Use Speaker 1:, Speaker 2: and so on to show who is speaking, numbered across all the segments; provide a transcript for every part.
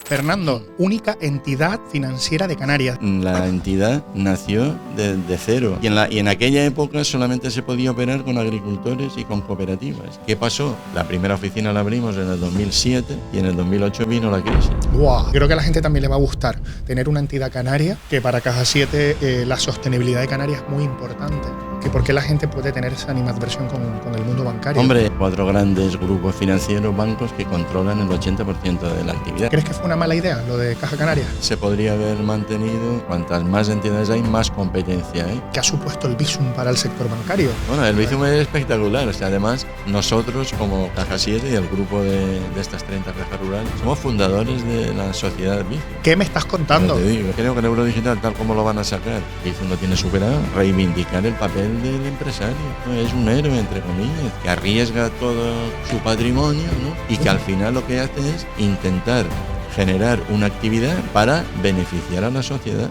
Speaker 1: Fernando, única entidad financiera de Canarias.
Speaker 2: La entidad nació de cero y en aquella época solamente se podía operar con agricultores y con cooperativas. ¿Qué pasó? La primera oficina la abrimos en el 2007 y en el 2008 vino la crisis.
Speaker 1: ¡Wow! Creo que a la gente también le va a gustar tener una entidad canaria, que para Caja 7 la sostenibilidad de Canarias es muy importante. Que por qué la gente puede tener esa animadversión con el mundo bancario.
Speaker 2: Hombre, 4 grandes grupos financieros, bancos que controlan el 80% de la actividad.
Speaker 1: ¿Crees que fue una mala idea lo de Caja Canaria?
Speaker 2: Se podría haber mantenido, cuantas más entidades hay, más competencia hay.
Speaker 1: ¿Qué ha supuesto el Bizum para el sector bancario?
Speaker 2: Bueno, el Bizum es espectacular. O sea, además, nosotros como Caja 7 y el grupo de estas 30 cajas rurales, somos fundadores de la sociedad Bizum.
Speaker 1: ¿Qué me estás contando?
Speaker 2: Te digo, creo que el euro digital, tal como lo van a sacar, Bizum lo tiene superado, reivindicar el papel del empresario, ¿no? Es un héroe, entre comillas, que arriesga todo su patrimonio, ¿no? Y que al final lo que hace es intentar generar una actividad para beneficiar a la sociedad.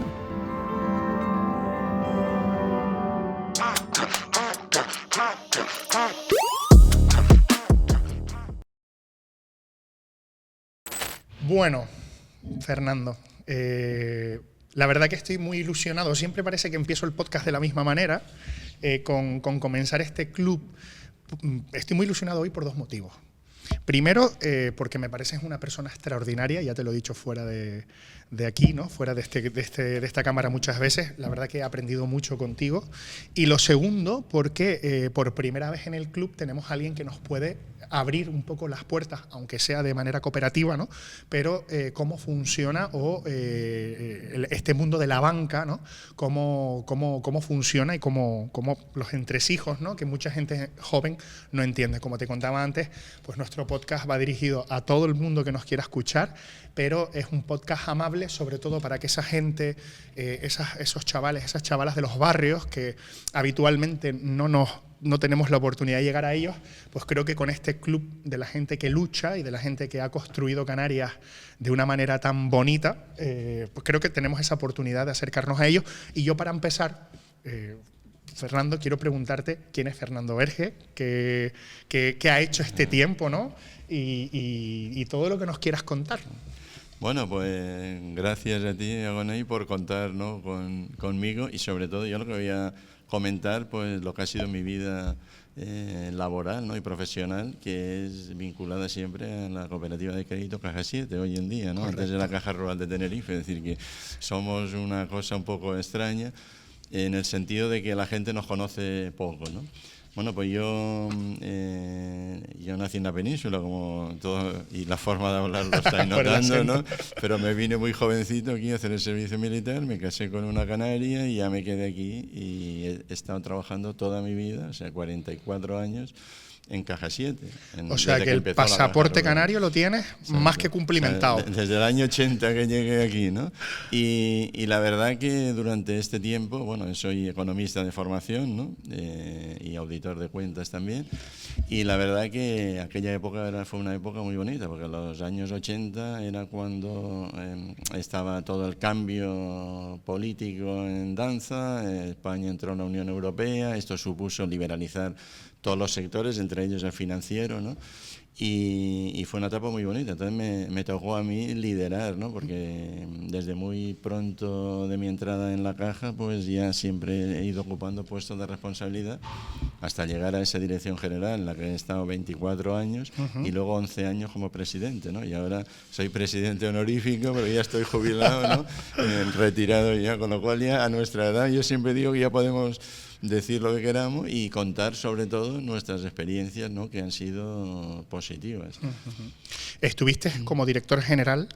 Speaker 1: Bueno, Fernando, la verdad que estoy muy ilusionado. Siempre parece que empiezo el podcast de la misma manera, con comenzar este club. Estoy muy ilusionado hoy por 2 motivos. Primero, porque me pareces una persona extraordinaria, ya te lo he dicho fuera de aquí, ¿no? Fuera de esta cámara muchas veces. La verdad que he aprendido mucho contigo. Y lo segundo, porque por primera vez en el club tenemos a alguien que nos puede abrir un poco las puertas, aunque sea de manera cooperativa, ¿no? Pero cómo funciona este mundo de la banca, ¿no? Cómo funciona y cómo los entresijos, ¿no? Que mucha gente joven no entiende. Como te contaba antes, pues nuestro podcast va dirigido a todo el mundo que nos quiera escuchar, pero es un podcast amable, sobre todo para que esa gente, esos chavales, esas chavalas de los barrios que habitualmente no tenemos la oportunidad de llegar a ellos, pues creo que con este club de la gente que lucha y de la gente que ha construido Canarias de una manera tan bonita, pues creo que tenemos esa oportunidad de acercarnos a ellos. Y yo, para empezar, Fernando, quiero preguntarte quién es Fernando Berge, qué ha hecho este tiempo, ¿no? Y todo lo que nos quieras contar.
Speaker 2: Bueno, pues gracias a ti, Agonay, por contar, ¿no? conmigo, y sobre todo yo lo que voy a comentar, pues lo que ha sido mi vida laboral, ¿no? Y profesional, que es vinculada siempre a la cooperativa de crédito Caja 7 hoy en día, ¿no? Correcto. Antes de la Caja Rural de Tenerife, es decir, que somos una cosa un poco extraña en el sentido de que la gente nos conoce poco, ¿no? Bueno, pues yo nací en la península, como todo, y la forma de hablar lo estáis notando, ¿no? Pero me vine muy jovencito aquí a hacer el servicio militar, me casé con una canaria y ya me quedé aquí y he estado trabajando toda mi vida, o sea, 44 años, en Caja 7.
Speaker 1: O sea que el pasaporte canario lo tienes más que cumplimentado.
Speaker 2: O sea, desde el año 80 que llegué aquí, ¿no? Y la verdad que durante este tiempo, bueno, soy economista de formación, ¿no? Y auditor de cuentas también. Y la verdad que aquella época fue una época muy bonita, porque los años 80 era cuando estaba todo el cambio político en danza, España entró en la Unión Europea, esto supuso liberalizar todos los sectores, entre ellos el financiero, ¿no? Y fue una etapa muy bonita. Entonces me tocó a mí liderar, ¿no? Porque desde muy pronto de mi entrada en la caja, pues ya siempre he ido ocupando puestos de responsabilidad hasta llegar a esa dirección general en la que he estado 24 años y luego 11 años como presidente, ¿no? Y ahora soy presidente honorífico, pero ya estoy jubilado, ¿no? Retirado ya, con lo cual ya a nuestra edad yo siempre digo que ya podemos decir lo que queramos y contar sobre todo nuestras experiencias, ¿no? Que han sido positivas.
Speaker 1: Estuviste como director general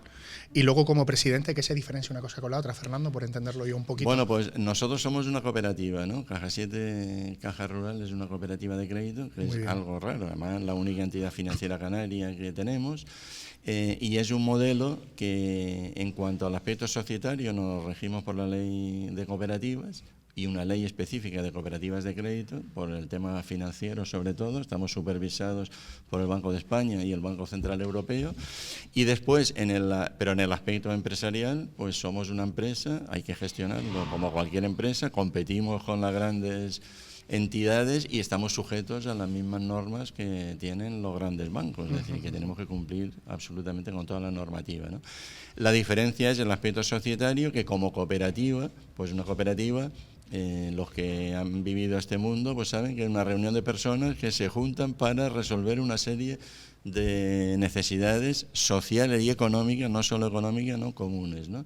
Speaker 1: y luego como presidente. ¿Qué se diferencia una cosa con la otra, Fernando, por entenderlo yo un poquito?
Speaker 2: Bueno, pues nosotros somos una cooperativa, ¿no? Caja 7, Caja Rural, es una cooperativa de crédito, que es algo raro, además la única entidad financiera canaria que tenemos. Y es un modelo que, en cuanto al aspecto societario, nos regimos por la ley de cooperativas y una ley específica de cooperativas de crédito, por el tema financiero sobre todo. Estamos supervisados por el Banco de España y el Banco Central Europeo. Y después, pero en el aspecto empresarial, pues somos una empresa, hay que gestionarlo como cualquier empresa, competimos con las grandes entidades y estamos sujetos a las mismas normas que tienen los grandes bancos, es decir, que tenemos que cumplir absolutamente con toda la normativa, ¿no? La diferencia es el aspecto societario, que como cooperativa, pues una cooperativa, los que han vivido este mundo pues saben que es una reunión de personas que se juntan para resolver una serie de necesidades sociales y económicas, no solo económicas, no comunes, ¿no?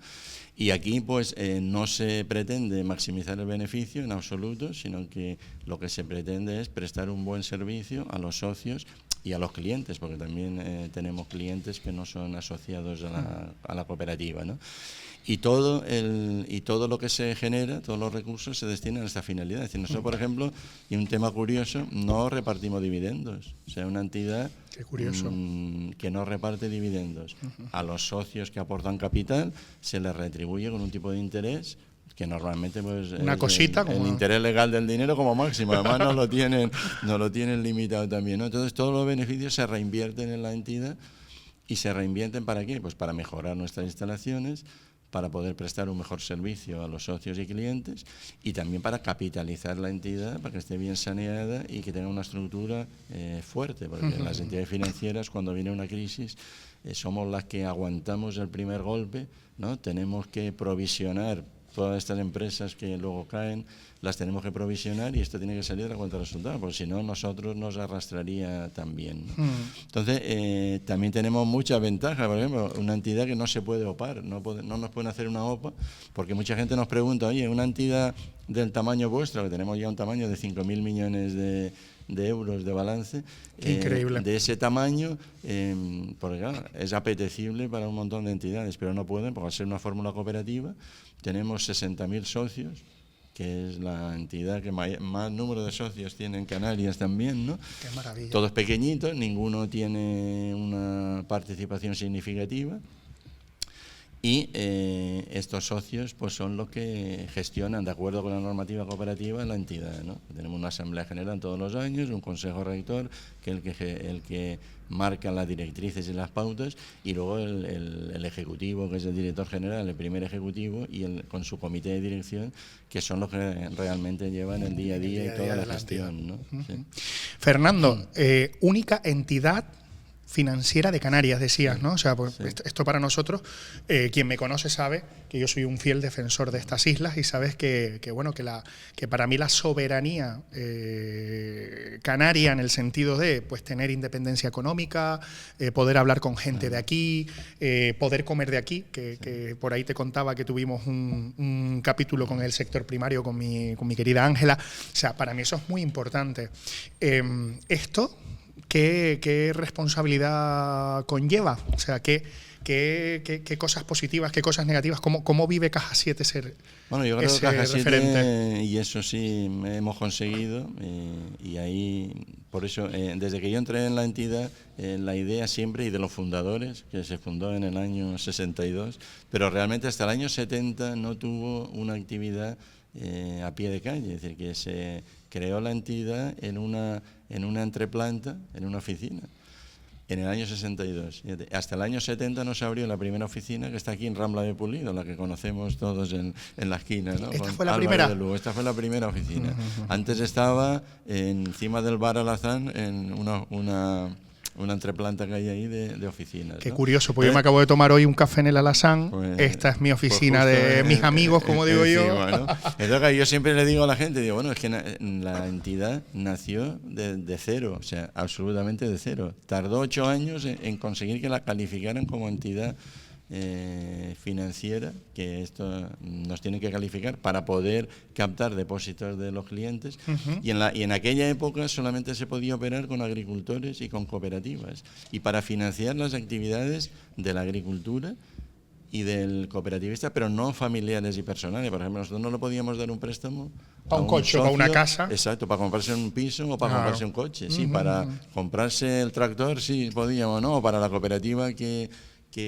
Speaker 2: Y aquí pues no se pretende maximizar el beneficio en absoluto, sino que lo que se pretende es prestar un buen servicio a los socios y a los clientes, porque también tenemos clientes que no son asociados a la cooperativa, ¿no? Y todo lo que se genera, todos los recursos se destinan a esta finalidad. Es decir, nosotros, por ejemplo, y un tema curioso, no repartimos dividendos. O sea, una entidad que no reparte dividendos. A los socios que aportan capital se les retribuye con un tipo de interés que normalmente pues
Speaker 1: una cosita
Speaker 2: el interés legal del dinero como máximo. Además no lo tienen limitado también, ¿no? Entonces todos los beneficios se reinvierten en la entidad. ¿Y se reinvierten para qué? Pues para mejorar nuestras instalaciones, para poder prestar un mejor servicio a los socios y clientes y también para capitalizar la entidad, para que esté bien saneada y que tenga una estructura fuerte, porque las entidades financieras, cuando viene una crisis, somos las que aguantamos el primer golpe, ¿no? Tenemos que provisionar todas estas empresas que luego caen, las tenemos que provisionar y esto tiene que salir de la cuenta de resultados, porque si no nosotros nos arrastraría también, ¿no? Entonces también tenemos muchas ventajas. Por ejemplo, una entidad que no se puede opar, no nos pueden hacer una OPA, porque mucha gente nos pregunta, oye, una entidad del tamaño vuestro, que tenemos ya un tamaño de 5.000 millones de euros de balance,
Speaker 1: increíble,
Speaker 2: de ese tamaño, porque claro, es apetecible para un montón de entidades, pero no pueden, porque al ser una fórmula cooperativa tenemos 60.000 socios, que es la entidad que más número de socios tiene en Canarias también, ¿no?
Speaker 1: Qué maravilla.
Speaker 2: Todos pequeñitos, ninguno tiene una participación significativa. Y estos socios pues son los que gestionan, de acuerdo con la normativa cooperativa, la entidad, ¿no? Tenemos una asamblea general todos los años, un consejo rector, que es el que marca las directrices y las pautas, y luego el ejecutivo, que es el director general, el primer ejecutivo, y con su comité de dirección, que son los que realmente llevan el día a día y toda la gestión, ¿no? Sí.
Speaker 1: Fernando, única entidad financiera de Canarias, decías, ¿no? O sea, pues, sí. Esto para nosotros, quien me conoce sabe que yo soy un fiel defensor de estas islas y sabes que para mí la soberanía canaria, en el sentido de pues tener independencia económica, poder hablar con gente de aquí, poder comer de aquí, que por ahí te contaba que tuvimos un capítulo con el sector primario con mi querida Ángela. O sea, para mí eso es muy importante. Esto, ¿qué responsabilidad conlleva? O sea, ¿qué cosas positivas, qué cosas negativas? ¿Cómo vive Caja 7 ser
Speaker 2: Bueno, yo creo que Caja 7,
Speaker 1: referente?
Speaker 2: y eso sí hemos conseguido, y ahí, por eso, desde que yo entré en la entidad, la idea siempre, y de los fundadores, que se fundó en el año 62, pero realmente hasta el año 70 no tuvo una actividad a pie de calle, es decir, que se creó la entidad en una entreplanta, en una oficina, en el año 62. Hasta el año 70 no se abrió la primera oficina, que está aquí en Rambla de Pulido, la que conocemos todos en la esquina, ¿no?
Speaker 1: ¿Esta fue la primera?
Speaker 2: Esta fue la primera oficina. Antes estaba encima del bar Alazán, en una entreplanta que hay ahí de oficinas.
Speaker 1: Qué
Speaker 2: ¿no?
Speaker 1: curioso, porque yo me acabo de tomar hoy un café en el Alazán. Pues, esta es mi oficina de mis amigos, como digo yo.
Speaker 2: ¿No? Entonces yo siempre le digo a la gente, digo, bueno, es que la entidad nació de cero, o sea, absolutamente de cero. Tardó 8 años en conseguir que la calificaran como entidad financiera, que esto nos tiene que calificar para poder captar depósitos de los clientes, y en aquella época solamente se podía operar con agricultores y con cooperativas, y para financiar las actividades de la agricultura y del cooperativista, pero no familiares y personales. Por ejemplo, nosotros no le podíamos dar un préstamo
Speaker 1: para un coche o para una casa.
Speaker 2: Exacto, para comprarse un piso o para comprarse un coche. Sí, para comprarse el tractor sí podíamos, ¿no? O para la cooperativa que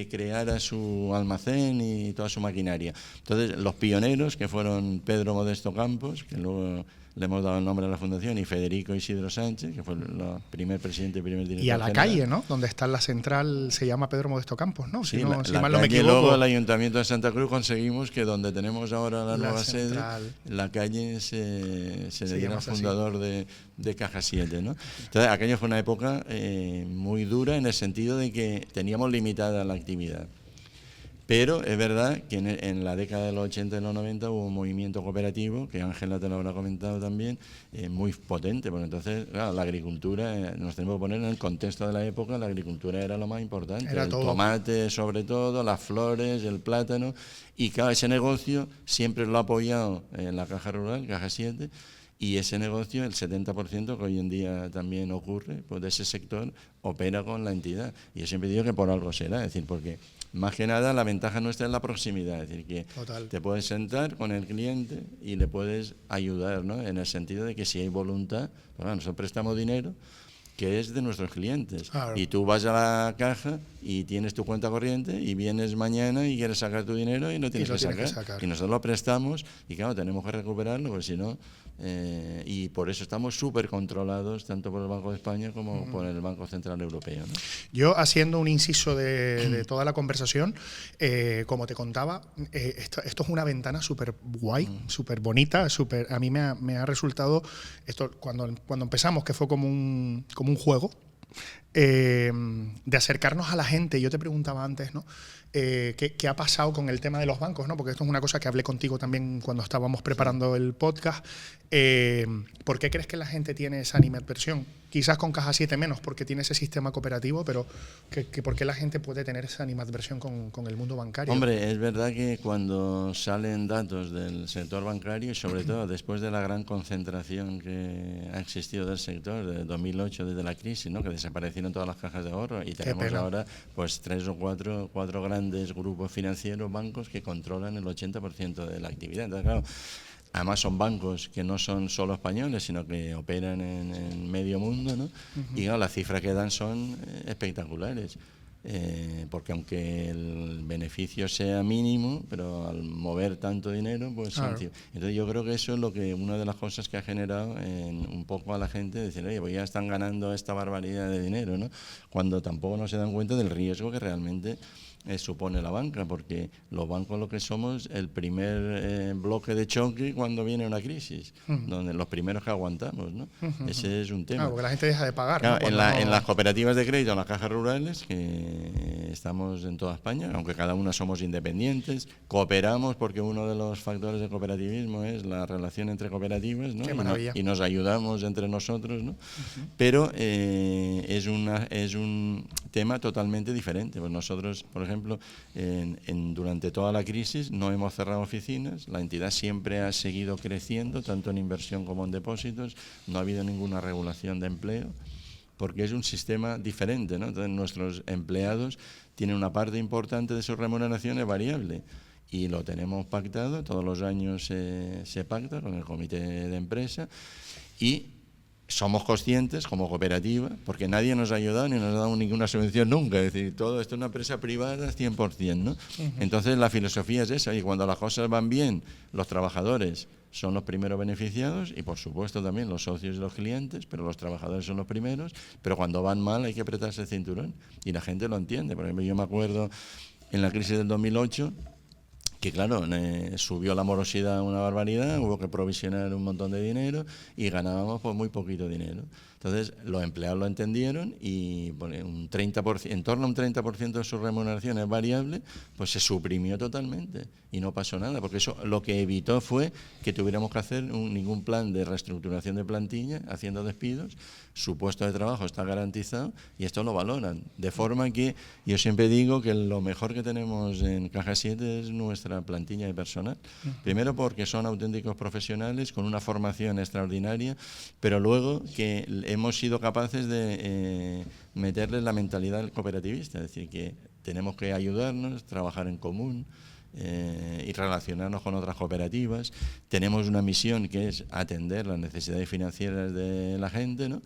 Speaker 2: creara su almacén y toda su maquinaria. Entonces, los pioneros, que fueron Pedro Modesto Campos, que luego le hemos dado el nombre a la fundación, y Federico Isidro Sánchez, que fue el primer presidente y primer director
Speaker 1: Y a la
Speaker 2: general.
Speaker 1: calle, ¿no? Donde está la central, se llama Pedro Modesto Campos, ¿no?
Speaker 2: Sí,
Speaker 1: Si, no,
Speaker 2: la
Speaker 1: si mal no me
Speaker 2: calle,
Speaker 1: equivoco.
Speaker 2: luego el Ayuntamiento de Santa Cruz conseguimos que donde tenemos ahora la nueva
Speaker 1: central.
Speaker 2: sede, la calle se le diera al
Speaker 1: llama
Speaker 2: fundador de Caja 7, ¿no? Entonces, aquello fue una época muy dura en el sentido de que teníamos limitada la actividad. Pero es verdad que en la década de los 80 y los 90 hubo un movimiento cooperativo, que Ángela te lo habrá comentado también, muy potente, porque entonces, claro, la agricultura, nos tenemos que poner en el contexto de la época, la agricultura era lo más importante,
Speaker 1: Era
Speaker 2: el
Speaker 1: todo.
Speaker 2: tomate sobre todo, las flores, el plátano, y claro, ese negocio siempre lo ha apoyado en la Caja Rural, Caja 7, y ese negocio, el 70% que hoy en día también ocurre, pues de ese sector opera con la entidad. Y yo siempre digo que por algo será, es decir, porque más que nada la ventaja nuestra es la proximidad, es decir, que
Speaker 1: Total.
Speaker 2: te puedes sentar con el cliente y le puedes ayudar, ¿no? En el sentido de que si hay voluntad, pues bueno, nosotros prestamos dinero que es de nuestros clientes.
Speaker 1: Claro.
Speaker 2: Y tú vas a la caja y tienes tu cuenta corriente y vienes mañana y quieres sacar tu dinero y no tienes, que sacar. Y nosotros lo prestamos y claro, tenemos que recuperarlo, porque si no... y por eso estamos súper controlados tanto por el Banco de España como por el Banco Central Europeo, ¿no?
Speaker 1: Yo, haciendo un inciso de toda la conversación, como te contaba, esto es una ventana súper guay, súper bonita, a mí me ha resultado, esto cuando empezamos, que fue como un juego, de acercarnos a la gente. Yo te preguntaba antes, ¿no? ¿Qué ha pasado con el tema de los bancos, ¿no? Porque esto es una cosa que hablé contigo también cuando estábamos preparando el podcast. ¿Por qué crees que la gente tiene esa animadversión? Quizás con Caja 7 menos, porque tiene ese sistema cooperativo, pero ¿por qué la gente puede tener esa animadversión con el mundo bancario?
Speaker 2: Hombre, es verdad que cuando salen datos del sector bancario, y sobre todo después de la gran concentración que ha existido del sector desde 2008, desde la crisis, ¿no? Que desaparecieron todas las cajas de ahorro y tenemos ahora pues 3 o 4 grandes grupos financieros, bancos, que controlan el 80% de la actividad. Entonces, claro, además son bancos que no son solo españoles, sino que operan en medio mundo, ¿no? Y claro, las cifras que dan son espectaculares. Porque aunque el beneficio sea mínimo, pero al mover tanto dinero, pues claro. Entonces yo creo que eso es una de las cosas que ha generado un poco a la gente, decir, oye, pues ya están ganando esta barbaridad de dinero, ¿no? Cuando tampoco no se dan cuenta del riesgo que realmente supone la banca, porque los bancos lo que somos el primer bloque de choque cuando viene una crisis, donde los primeros que aguantamos, ¿no? Ese es un tema.
Speaker 1: Claro, porque la gente deja de pagar,
Speaker 2: claro,
Speaker 1: ¿no?
Speaker 2: En las cooperativas de crédito, en las cajas rurales, que estamos en toda España, aunque cada una somos independientes, cooperamos porque uno de los factores de cooperativismo es la relación entre cooperativas, ¿no?
Speaker 1: Qué maravilla.
Speaker 2: Y nos ayudamos entre nosotros, ¿no? Pero es un tema totalmente diferente. Pues nosotros, por ejemplo, durante toda la crisis no hemos cerrado oficinas, la entidad siempre ha seguido creciendo, tanto en inversión como en depósitos, no ha habido ninguna regulación de empleo, porque es un sistema diferente, ¿no? Entonces nuestros empleados tienen una parte importante de su remuneración es variable y lo tenemos pactado, todos los años se pacta con el comité de empresa y somos conscientes como cooperativa, porque nadie nos ha ayudado ni nos ha dado ninguna subvención nunca, es decir, todo esto es una empresa privada 100%, ¿no? Entonces la filosofía es esa, y cuando las cosas van bien, los trabajadores son los primeros beneficiados y por supuesto también los socios y los clientes, pero los trabajadores son los primeros, pero cuando van mal hay que apretarse el cinturón y la gente lo entiende. Por ejemplo, yo me acuerdo en la crisis del 2008, que claro, subió la morosidad una barbaridad, hubo que provisionar un montón de dinero y ganábamos pues muy poquito dinero. Entonces los empleados lo entendieron y bueno, en torno a un 30% de su remuneración es variable, pues se suprimió totalmente y no pasó nada, porque eso lo que evitó fue que tuviéramos que hacer ningún plan de reestructuración de plantilla, haciendo despidos, su puesto de trabajo está garantizado y esto lo valoran. De forma que yo siempre digo que lo mejor que tenemos en Caja 7 es nuestra plantilla de personal. Primero porque son auténticos profesionales con una formación extraordinaria, pero luego que hemos sido capaces de meterles la mentalidad cooperativista, es decir, que tenemos que ayudarnos, trabajar en común, y relacionarnos con otras cooperativas. Tenemos una misión que es atender las necesidades financieras de la gente, ¿no?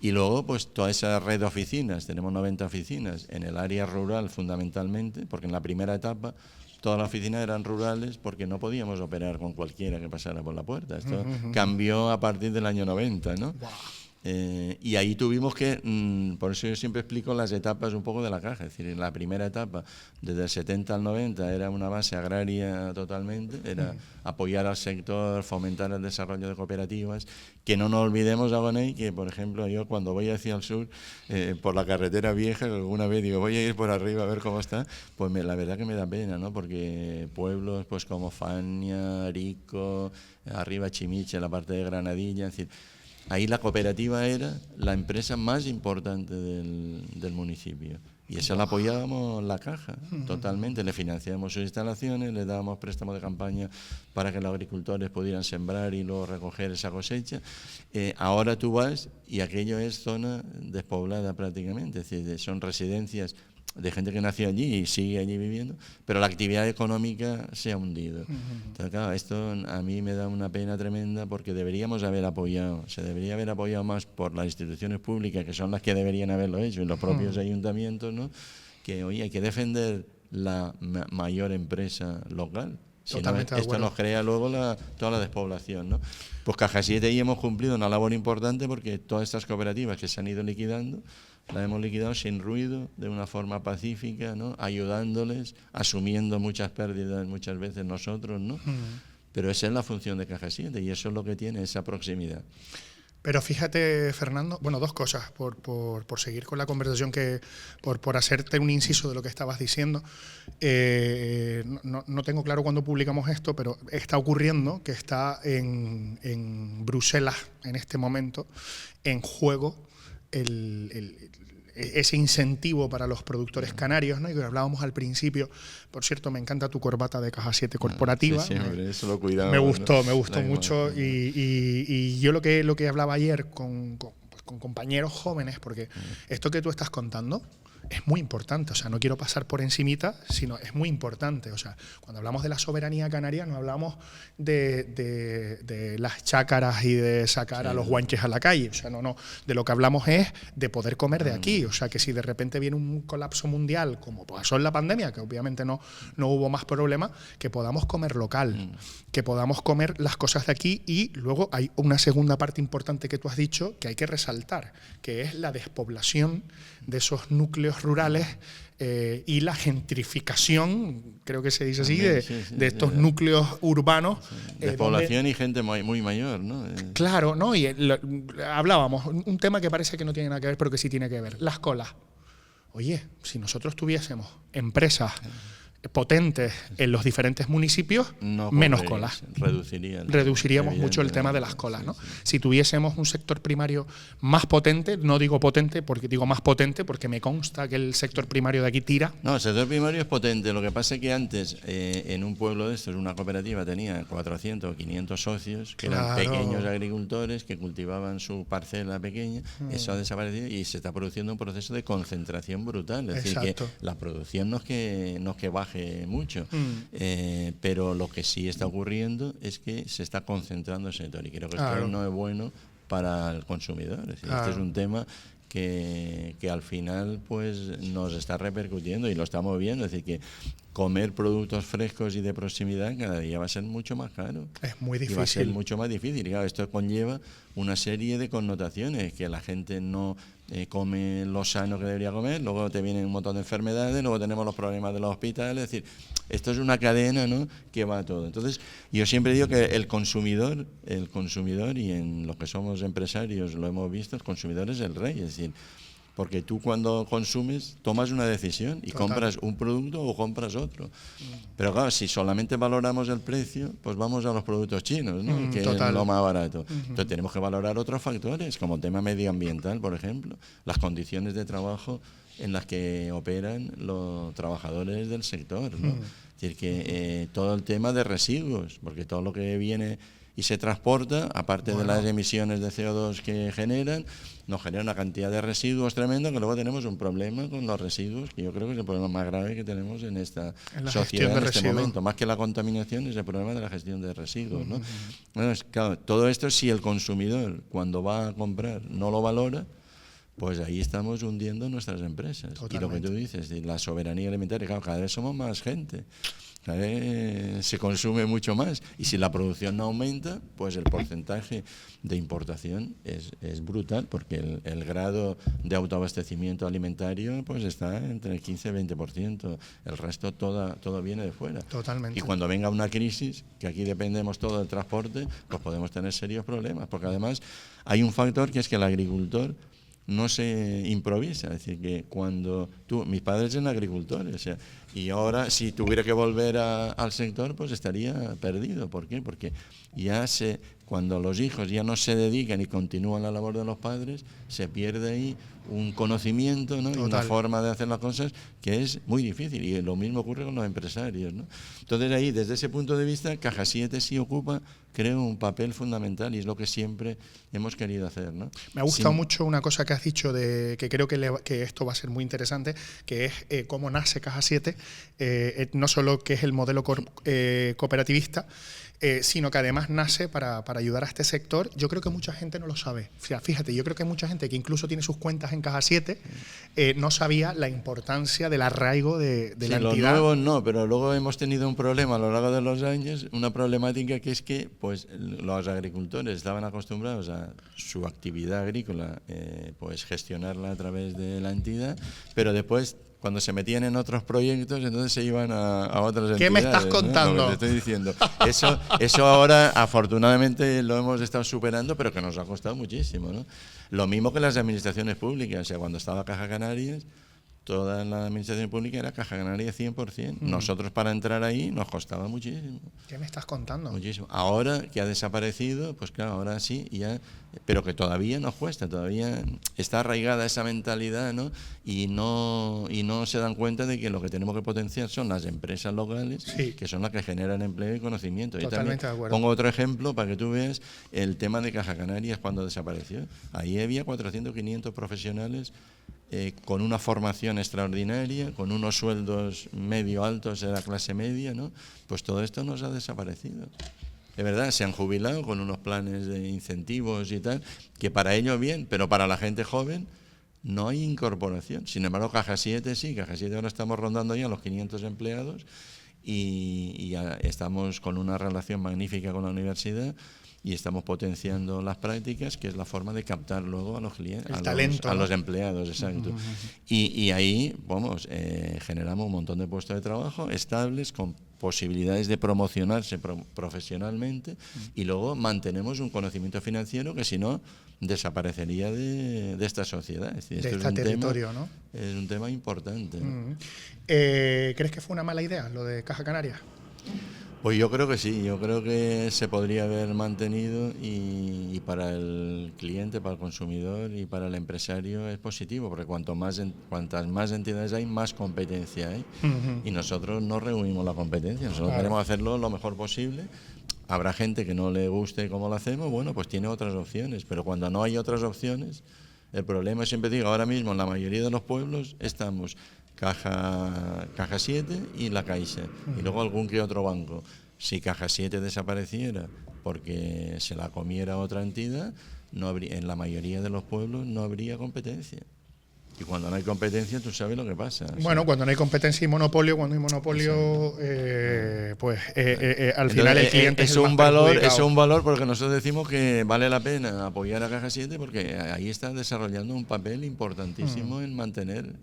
Speaker 2: Y luego, pues toda esa red de oficinas, tenemos 90 oficinas en el área rural fundamentalmente, porque en la primera etapa todas las oficinas eran rurales porque no podíamos operar con cualquiera que pasara por la puerta. Esto cambió a partir del año 90, ¿no?
Speaker 1: Wow.
Speaker 2: Y ahí tuvimos que, por eso yo siempre explico las etapas un poco de la caja. Es decir, en la primera etapa, desde el 70 al 90, era una base agraria totalmente, era apoyar al sector, fomentar el desarrollo de cooperativas. Que no nos olvidemos, Agoney, que por ejemplo yo cuando voy hacia el sur, por la carretera vieja, alguna vez digo, voy a ir por arriba a ver cómo está, pues la verdad que me da pena, ¿no? Porque pueblos pues como Fania, Arico, arriba Chimiche, la parte de Granadilla, es decir, ahí la cooperativa era la empresa más importante del municipio. Y esa la apoyábamos la caja, totalmente. Le financiábamos sus instalaciones, le dábamos préstamos de campaña para que los agricultores pudieran sembrar y luego recoger esa cosecha. Ahora tú vas y aquello es zona despoblada prácticamente, es decir, son residencias de gente que nació allí y sigue allí viviendo, pero la actividad económica se ha hundido. Entonces, claro, esto a mí me da una pena tremenda porque deberíamos haber apoyado, se debería haber apoyado más por las instituciones públicas, que son las que deberían haberlo hecho, y los propios ayuntamientos, ¿no? Que, oye, hay que defender la mayor empresa local. Si no, esto nos crea luego toda la despoblación, ¿no? Pues Caja 7 ahí hemos cumplido una labor importante porque todas estas cooperativas que se han ido liquidando, las hemos liquidado sin ruido, de una forma pacífica, ¿no? Ayudándoles, asumiendo muchas pérdidas muchas veces nosotros, ¿no? Pero esa es la función de Caja 7 y eso es lo que tiene, esa proximidad.
Speaker 1: Pero fíjate, Fernando, bueno, dos cosas, por seguir con la conversación, por hacerte un inciso de lo que estabas diciendo. No tengo claro cuándo publicamos esto, pero está ocurriendo que está en Bruselas en este momento en juego ese incentivo para los productores canarios, ¿no? Y que hablábamos al principio. Por cierto, me encanta tu corbata de Caja 7 corporativa.
Speaker 2: Sí, hombre, eso lo cuidamos.
Speaker 1: Me gustó mucho. Y yo lo que hablaba ayer con compañeros jóvenes, porque esto que tú estás contando es muy importante, o sea, no quiero pasar por encimita, sino es muy importante. O sea, cuando hablamos de la soberanía canaria, no hablamos de las chácaras y de sacar a los guanches a la calle. O sea, no, de lo que hablamos es de poder comer de aquí. O sea, que si de repente viene un colapso mundial, como pasó en la pandemia, que obviamente no hubo más problemas, que podamos comer local, que podamos comer las cosas de aquí. Y luego hay una segunda parte importante que tú has dicho que hay que resaltar, que es la despoblación de esos núcleos rurales y la gentrificación, creo que se dice así, de estos núcleos urbanos.
Speaker 2: Despoblación y gente muy mayor, ¿no?
Speaker 1: Claro, ¿no? Y hablábamos, un tema que parece que no tiene nada que ver, pero que sí tiene que ver, las colas. Oye, si nosotros tuviésemos empresas potentes en los diferentes municipios, menos colas. Reduciríamos mucho el tema de las colas, ¿no? Si tuviésemos un sector primario más potente, no digo potente porque digo más potente porque me consta que el sector primario de aquí tira.
Speaker 2: No, el sector primario es potente. Lo que pasa es que antes en un pueblo de estos, una cooperativa tenía 400 o 500 socios que eran pequeños agricultores que cultivaban su parcela pequeña. Eso ha desaparecido y se está produciendo un proceso de concentración brutal. Es decir, que la producción no es que baje mucho, pero lo que sí está ocurriendo es que se está concentrando el sector y creo que esto no es bueno para el consumidor. Es decir, este es un tema que al final pues nos está repercutiendo y lo estamos viendo. Es decir, que comer productos frescos y de proximidad cada día va a ser mucho más caro.
Speaker 1: Es muy difícil.
Speaker 2: Y va a ser mucho más difícil. Y claro, esto conlleva una serie de connotaciones, que la gente no come lo sano que debería comer, luego te vienen un montón de enfermedades, luego tenemos los problemas de los hospitales. Es decir, esto es una cadena, ¿no?, que va a todo. Entonces, yo siempre digo que el consumidor, y en lo que somos empresarios lo hemos visto, el consumidor es el rey. Es decir, porque tú cuando consumes tomas una decisión y compras un producto o compras otro. Pero claro, si solamente valoramos el precio, pues vamos a los productos chinos, ¿no?, que es lo más barato. Entonces tenemos que valorar otros factores, como el tema medioambiental, por ejemplo, las condiciones de trabajo en las que operan los trabajadores del sector, ¿no? Es decir, que todo el tema de residuos, porque todo lo que viene y se transporta, aparte de las emisiones de CO2 que generan, nos genera una cantidad de residuos tremenda, que luego tenemos un problema con los residuos, que yo creo que es el problema más grave que tenemos en esta sociedad en este momento. Más que la contaminación es el problema de la gestión de residuos, ¿no? Bueno, claro, todo esto, si el consumidor cuando va a comprar no lo valora, pues ahí estamos hundiendo nuestras empresas. Totalmente. Y lo que tú dices, de la soberanía alimentaria, claro, cada vez somos más gente. Se consume mucho más, y si la producción no aumenta, pues el porcentaje de importación es brutal, porque el grado de autoabastecimiento alimentario pues está entre el 15 y el 20%, el resto todo viene de fuera.
Speaker 1: Totalmente.
Speaker 2: Y cuando venga una crisis, que aquí dependemos todo del transporte, pues podemos tener serios problemas, porque además hay un factor que es que el agricultor no se improvisa, es decir, que cuando mis padres eran agricultores, o sea, y ahora si tuviera que volver al sector, pues estaría perdido. ¿Por qué? Porque cuando los hijos ya no se dedican y continúan la labor de los padres, se pierde ahí un conocimiento, ¿no? Y una forma de hacer las cosas que es muy difícil, y lo mismo ocurre con los empresarios, ¿no? Entonces ahí, desde ese punto de vista, Caja 7 sí ocupa, creo, un papel fundamental, y es lo que siempre hemos querido hacer, ¿no?
Speaker 1: Me ha gustado mucho una cosa que has dicho, que creo que esto va a ser muy interesante, que es cómo nace Caja 7, no solo que es el modelo cooperativista, sino que además nace para ayudar a este sector. Yo creo que mucha gente no lo sabe. Fíjate, yo creo que hay mucha gente que incluso tiene sus cuentas en Caja 7, no sabía la importancia del arraigo de la entidad.
Speaker 2: Los nuevos no, pero luego hemos tenido un problema a lo largo de los años, una problemática, que es que pues los agricultores estaban acostumbrados a su actividad agrícola, pues gestionarla a través de la entidad, pero después, cuando se metían en otros proyectos, entonces se iban a otras entidades.
Speaker 1: ¿Qué me estás contando?
Speaker 2: ¿No? Lo que te estoy diciendo. Eso ahora, afortunadamente, lo hemos estado superando, pero que nos ha costado muchísimo, ¿no? Lo mismo que las administraciones públicas. O sea, cuando estaba Caja Canarias, toda la administración pública era Caja Canarias 100%. Nosotros, para entrar ahí, nos costaba muchísimo.
Speaker 1: ¿Qué me estás contando?
Speaker 2: Muchísimo. Ahora que ha desaparecido, pues claro, ahora sí, ya, pero que todavía nos cuesta, todavía está arraigada esa mentalidad, ¿no? Y no se dan cuenta de que lo que tenemos que potenciar son las empresas locales, sí, que son las que generan empleo y conocimiento.
Speaker 1: Totalmente de acuerdo.
Speaker 2: Pongo otro ejemplo para que tú veas el tema de Caja Canarias cuando desapareció. Ahí había 400 o 500 profesionales con una formación extraordinaria, con unos sueldos medio altos de la clase media, ¿no? Pues todo esto nos ha desaparecido. De verdad, se han jubilado con unos planes de incentivos y tal, que para ellos bien, pero para la gente joven no hay incorporación. Sin embargo, Caja 7 sí, Caja 7 ahora estamos rondando ya los 500 empleados y ya estamos con una relación magnífica con la universidad, y estamos potenciando las prácticas, que es la forma de captar luego a los clientes, a los empleados, exacto. Y ahí, vamos, generamos un montón de puestos de trabajo estables, con posibilidades de promocionarse profesionalmente, y luego mantenemos un conocimiento financiero que, si no, desaparecería de esta sociedad. Es decir,
Speaker 1: de este territorio, ¿no?
Speaker 2: Es un tema importante.
Speaker 1: ¿Crees que fue una mala idea lo de Caja Canarias?
Speaker 2: Pues yo creo que sí, yo creo que se podría haber mantenido, y para el cliente, para el consumidor y para el empresario es positivo, porque cuantas más entidades hay, más competencia hay, y nosotros no reunimos la competencia, nosotros queremos hacerlo lo mejor posible. Habrá gente que no le guste cómo lo hacemos, bueno, pues tiene otras opciones, pero cuando no hay otras opciones, el problema, siempre digo, ahora mismo en la mayoría de los pueblos estamos Caja 7 y la Caixa, y luego algún que otro banco. Si Caja 7 desapareciera porque se la comiera otra entidad, en la mayoría de los pueblos no habría competencia. Y cuando no hay competencia, tú sabes lo que pasa.
Speaker 1: Bueno, cuando no hay competencia y monopolio, cuando hay monopolio, al final el cliente es
Speaker 2: un valor. Es un valor, porque nosotros decimos que vale la pena apoyar a Caja 7, porque ahí está desarrollando un papel importantísimo en mantener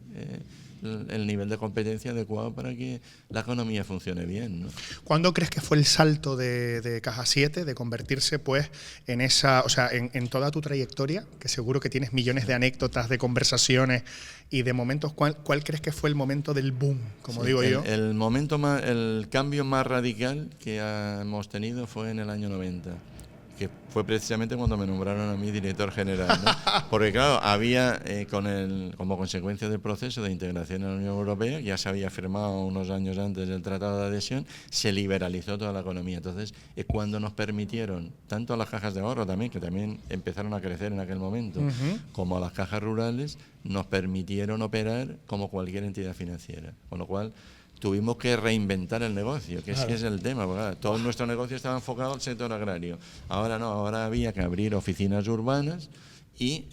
Speaker 2: el nivel de competencia adecuado para que la economía funcione bien, ¿no?
Speaker 1: ¿Cuándo crees que fue el salto de Caja 7 de convertirse, pues, en esa, o sea, en toda tu trayectoria, que seguro que tienes millones de anécdotas, de conversaciones y de momentos, ¿cuál crees que fue el momento del boom, como digo yo?
Speaker 2: El cambio más radical que hemos tenido fue en el año 90. que fue precisamente cuando me nombraron a mí director general, ¿no? Porque claro, había, como consecuencia del proceso de integración en la Unión Europea, ya se había firmado unos años antes del Tratado de Adhesión, se liberalizó toda la economía. Entonces, es cuando nos permitieron, tanto a las cajas de ahorro también, que también empezaron a crecer en aquel momento, como a las cajas rurales, nos permitieron operar como cualquier entidad financiera. Con lo cual, tuvimos que reinventar el negocio, que ese es el tema. Porque todo nuestro negocio estaba enfocado al sector agrario. Ahora no, ahora había que abrir oficinas urbanas y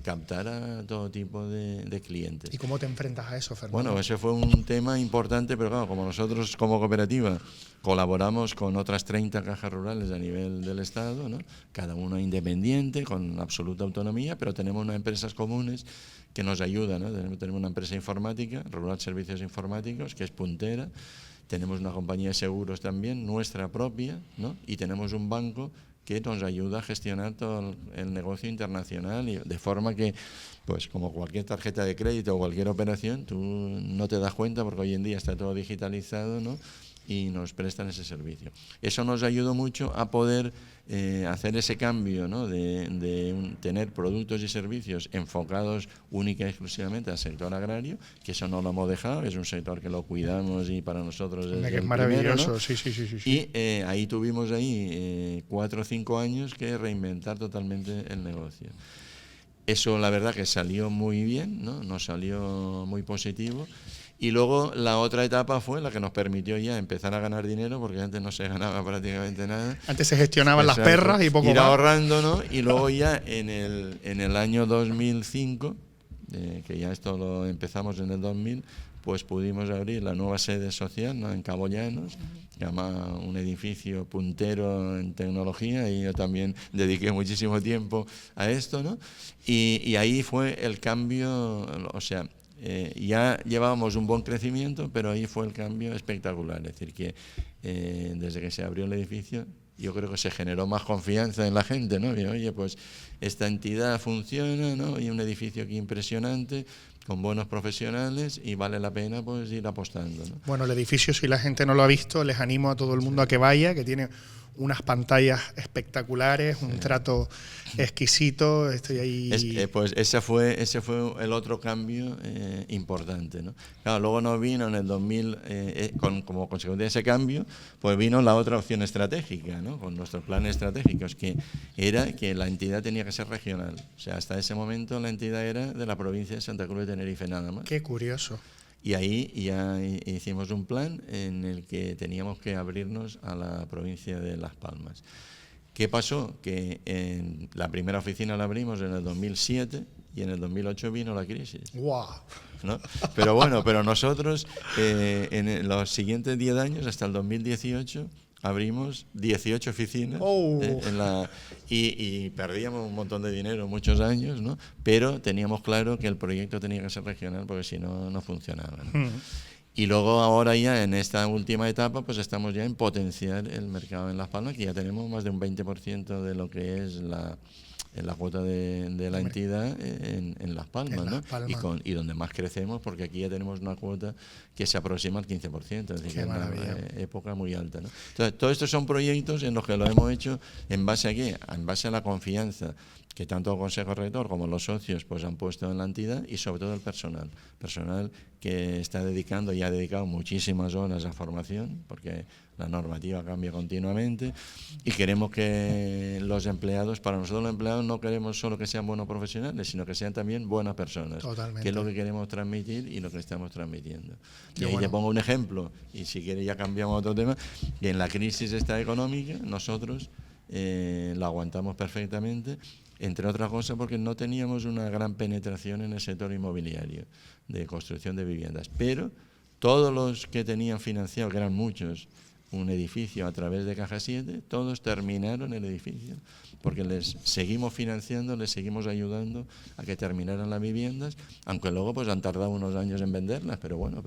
Speaker 2: captar a todo tipo de clientes.
Speaker 1: ¿Y cómo te enfrentas a eso, Fernando?
Speaker 2: Bueno, ese fue un tema importante, pero claro, como nosotros como cooperativa colaboramos con otras 30 cajas rurales a nivel del Estado, ¿no? Cada una independiente, con absoluta autonomía, pero tenemos unas empresas comunes que nos ayudan, ¿no? Tenemos una empresa informática, Rural Servicios Informáticos, que es puntera. Tenemos una compañía de seguros también, nuestra propia, ¿no? Y tenemos un banco que nos ayuda a gestionar todo el negocio internacional, y de forma que, pues como cualquier tarjeta de crédito o cualquier operación, tú no te das cuenta porque hoy en día está todo digitalizado, ¿no? Y nos prestan ese servicio. Eso nos ayudó mucho a poder hacer ese cambio, ¿no? de tener productos y servicios enfocados única y exclusivamente al sector agrario, que eso no lo hemos dejado, es un sector que lo cuidamos y para nosotros es
Speaker 1: maravilloso,
Speaker 2: primero, ¿no? Sí. Y ahí tuvimos 4 o 5 años que reinventar totalmente el negocio. Eso la verdad que salió muy bien, ¿no? Nos salió muy positivo. Y luego la otra etapa fue la que nos permitió ya empezar a ganar dinero, porque antes no se ganaba prácticamente nada.
Speaker 1: Antes se gestionaban las perras y poco
Speaker 2: ir
Speaker 1: más.
Speaker 2: ahorrando, ¿no? Y luego ya en el año 2005, que ya esto lo empezamos en el 2000, pues pudimos abrir la nueva sede social, ¿no? En Cabo Llanos, que llama un edificio puntero en tecnología, y yo también dediqué muchísimo tiempo a esto, ¿no? Y ahí fue el cambio, o sea, ya llevábamos un buen crecimiento, pero ahí fue el cambio espectacular. Es decir, que desde que se abrió el edificio, yo creo que se generó más confianza en la gente, ¿no? Y, oye, pues esta entidad funciona, ¿no? Y un edificio aquí impresionante, con buenos profesionales, y vale la pena pues ir apostando, ¿no?
Speaker 1: Bueno, el edificio, si la gente no lo ha visto, les animo a todo el mundo a que vaya, que tiene unas pantallas espectaculares, un trato exquisito. Estoy ahí.
Speaker 2: Pues ese fue el otro cambio importante, ¿no? Claro, luego nos vino en el 2000, como consecuencia de ese cambio, pues vino la otra opción estratégica, ¿no? Con nuestros planes estratégicos, que era que la entidad tenía que ser regional. O sea, hasta ese momento la entidad era de la provincia de Santa Cruz de Tenerife nada más.
Speaker 1: Qué curioso.
Speaker 2: Y ahí ya hicimos un plan en el que teníamos que abrirnos a la provincia de Las Palmas. ¿Qué pasó? Que en la primera oficina la abrimos en el 2007 y en el 2008 vino la crisis.
Speaker 1: ¡Wow!
Speaker 2: ¿No? Pero bueno, pero nosotros en los siguientes 10 años, hasta el 2018, abrimos 18 oficinas y perdíamos un montón de dinero muchos años, ¿no? Pero teníamos claro que el proyecto tenía que ser regional, porque si no, no funcionaba, ¿no? Y luego ahora ya en esta última etapa pues estamos ya en potenciar el mercado en Las Palmas, que ya tenemos más de un 20% de lo que es la cuota de la entidad en Las Palmas, ¿no? Y donde más crecemos, porque aquí ya tenemos una cuota que se aproxima al 15%, es decir, que es una época muy alta, ¿no? Entonces, todos estos son proyectos en los que lo hemos hecho en base a ¿qué? En base a la confianza que tanto el Consejo Rector como los socios pues han puesto en la entidad, y sobre todo el personal que está dedicando y ha dedicado muchísimas horas a formación, porque la normativa cambia continuamente, y queremos que los empleados, para nosotros los empleados no queremos solo que sean buenos profesionales, sino que sean también buenas personas.
Speaker 1: Totalmente.
Speaker 2: Que es lo que queremos transmitir y lo que estamos transmitiendo. Y ahí te pongo un ejemplo, y si quieres ya cambiamos a otro tema, que en la crisis esta económica nosotros la aguantamos perfectamente, entre otras cosas porque no teníamos una gran penetración en el sector inmobiliario de construcción de viviendas, pero todos los que tenían financiado, que eran muchos, un edificio a través de Caja 7, todos terminaron el edificio, porque les seguimos financiando, les seguimos ayudando a que terminaran las viviendas, aunque luego pues han tardado unos años en venderlas, pero bueno,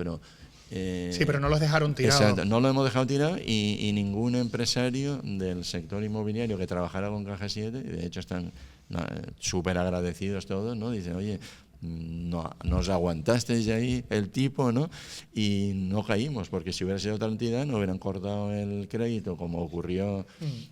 Speaker 1: sí, pero no los dejaron tirados.
Speaker 2: Exacto, no lo hemos dejado tirado, y ningún empresario del sector inmobiliario que trabajara con Caja 7, y de hecho están súper agradecidos todos, ¿no? Dicen, oye, no, nos aguantasteis ahí el tipo, ¿no? Y no caímos, porque si hubiera sido otra entidad no hubieran cortado el crédito, como ocurrió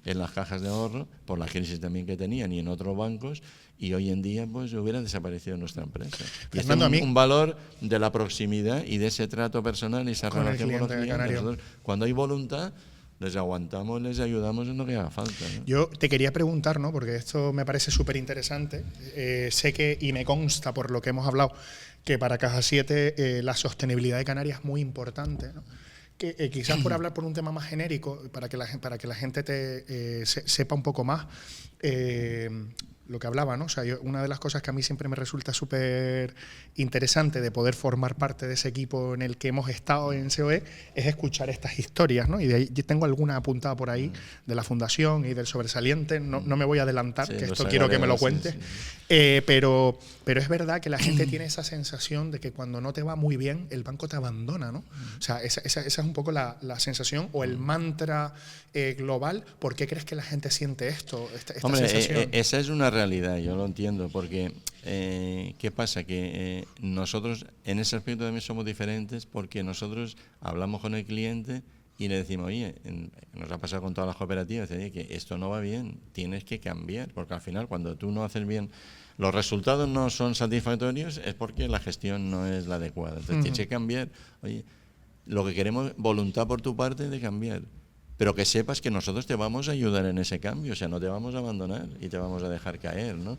Speaker 2: en las cajas de ahorro, por la crisis también que tenían y en otros bancos, y hoy en día pues hubiera desaparecido nuestra empresa. Y este es un valor de la proximidad y de ese trato personal y esa relación con los clientes. Nosotros, cuando hay voluntad, les aguantamos, les ayudamos en lo que haga falta, ¿no?
Speaker 1: Yo te quería preguntar, ¿no? Porque esto me parece súper interesante. Sé que, y me consta por lo que hemos hablado, que para Caja 7 la sostenibilidad de Canarias es muy importante, ¿no? Que quizás por hablar por un tema más genérico, para que la gente sepa un poco más, lo que hablaba, ¿no? O sea, una de las cosas que a mí siempre me resulta súper interesante de poder formar parte de ese equipo en el que hemos estado en COE es escuchar estas historias, ¿no? Y de ahí, yo tengo alguna apuntada por ahí de la Fundación y del Sobresaliente, no me voy a adelantar, que esto quiero que me lo cuentes, pero es verdad que la gente tiene esa sensación de que cuando no te va muy bien, el banco te abandona, ¿no? O sea, esa es un poco la sensación o el mantra global. ¿Por qué crees que la gente siente esto, esta sensación?
Speaker 2: Esa es una realidad, yo lo entiendo, porque ¿qué pasa? Que nosotros en ese aspecto también somos diferentes, porque nosotros hablamos con el cliente y le decimos, oye, nos ha pasado con todas las cooperativas, que esto no va bien, tienes que cambiar, porque al final cuando tú no haces bien, los resultados no son satisfactorios, es porque la gestión no es la adecuada. Entonces tienes que cambiar. Oye, lo que queremos, voluntad por tu parte de cambiar. Pero que sepas que nosotros te vamos a ayudar en ese cambio, o sea, no te vamos a abandonar y te vamos a dejar caer, ¿no?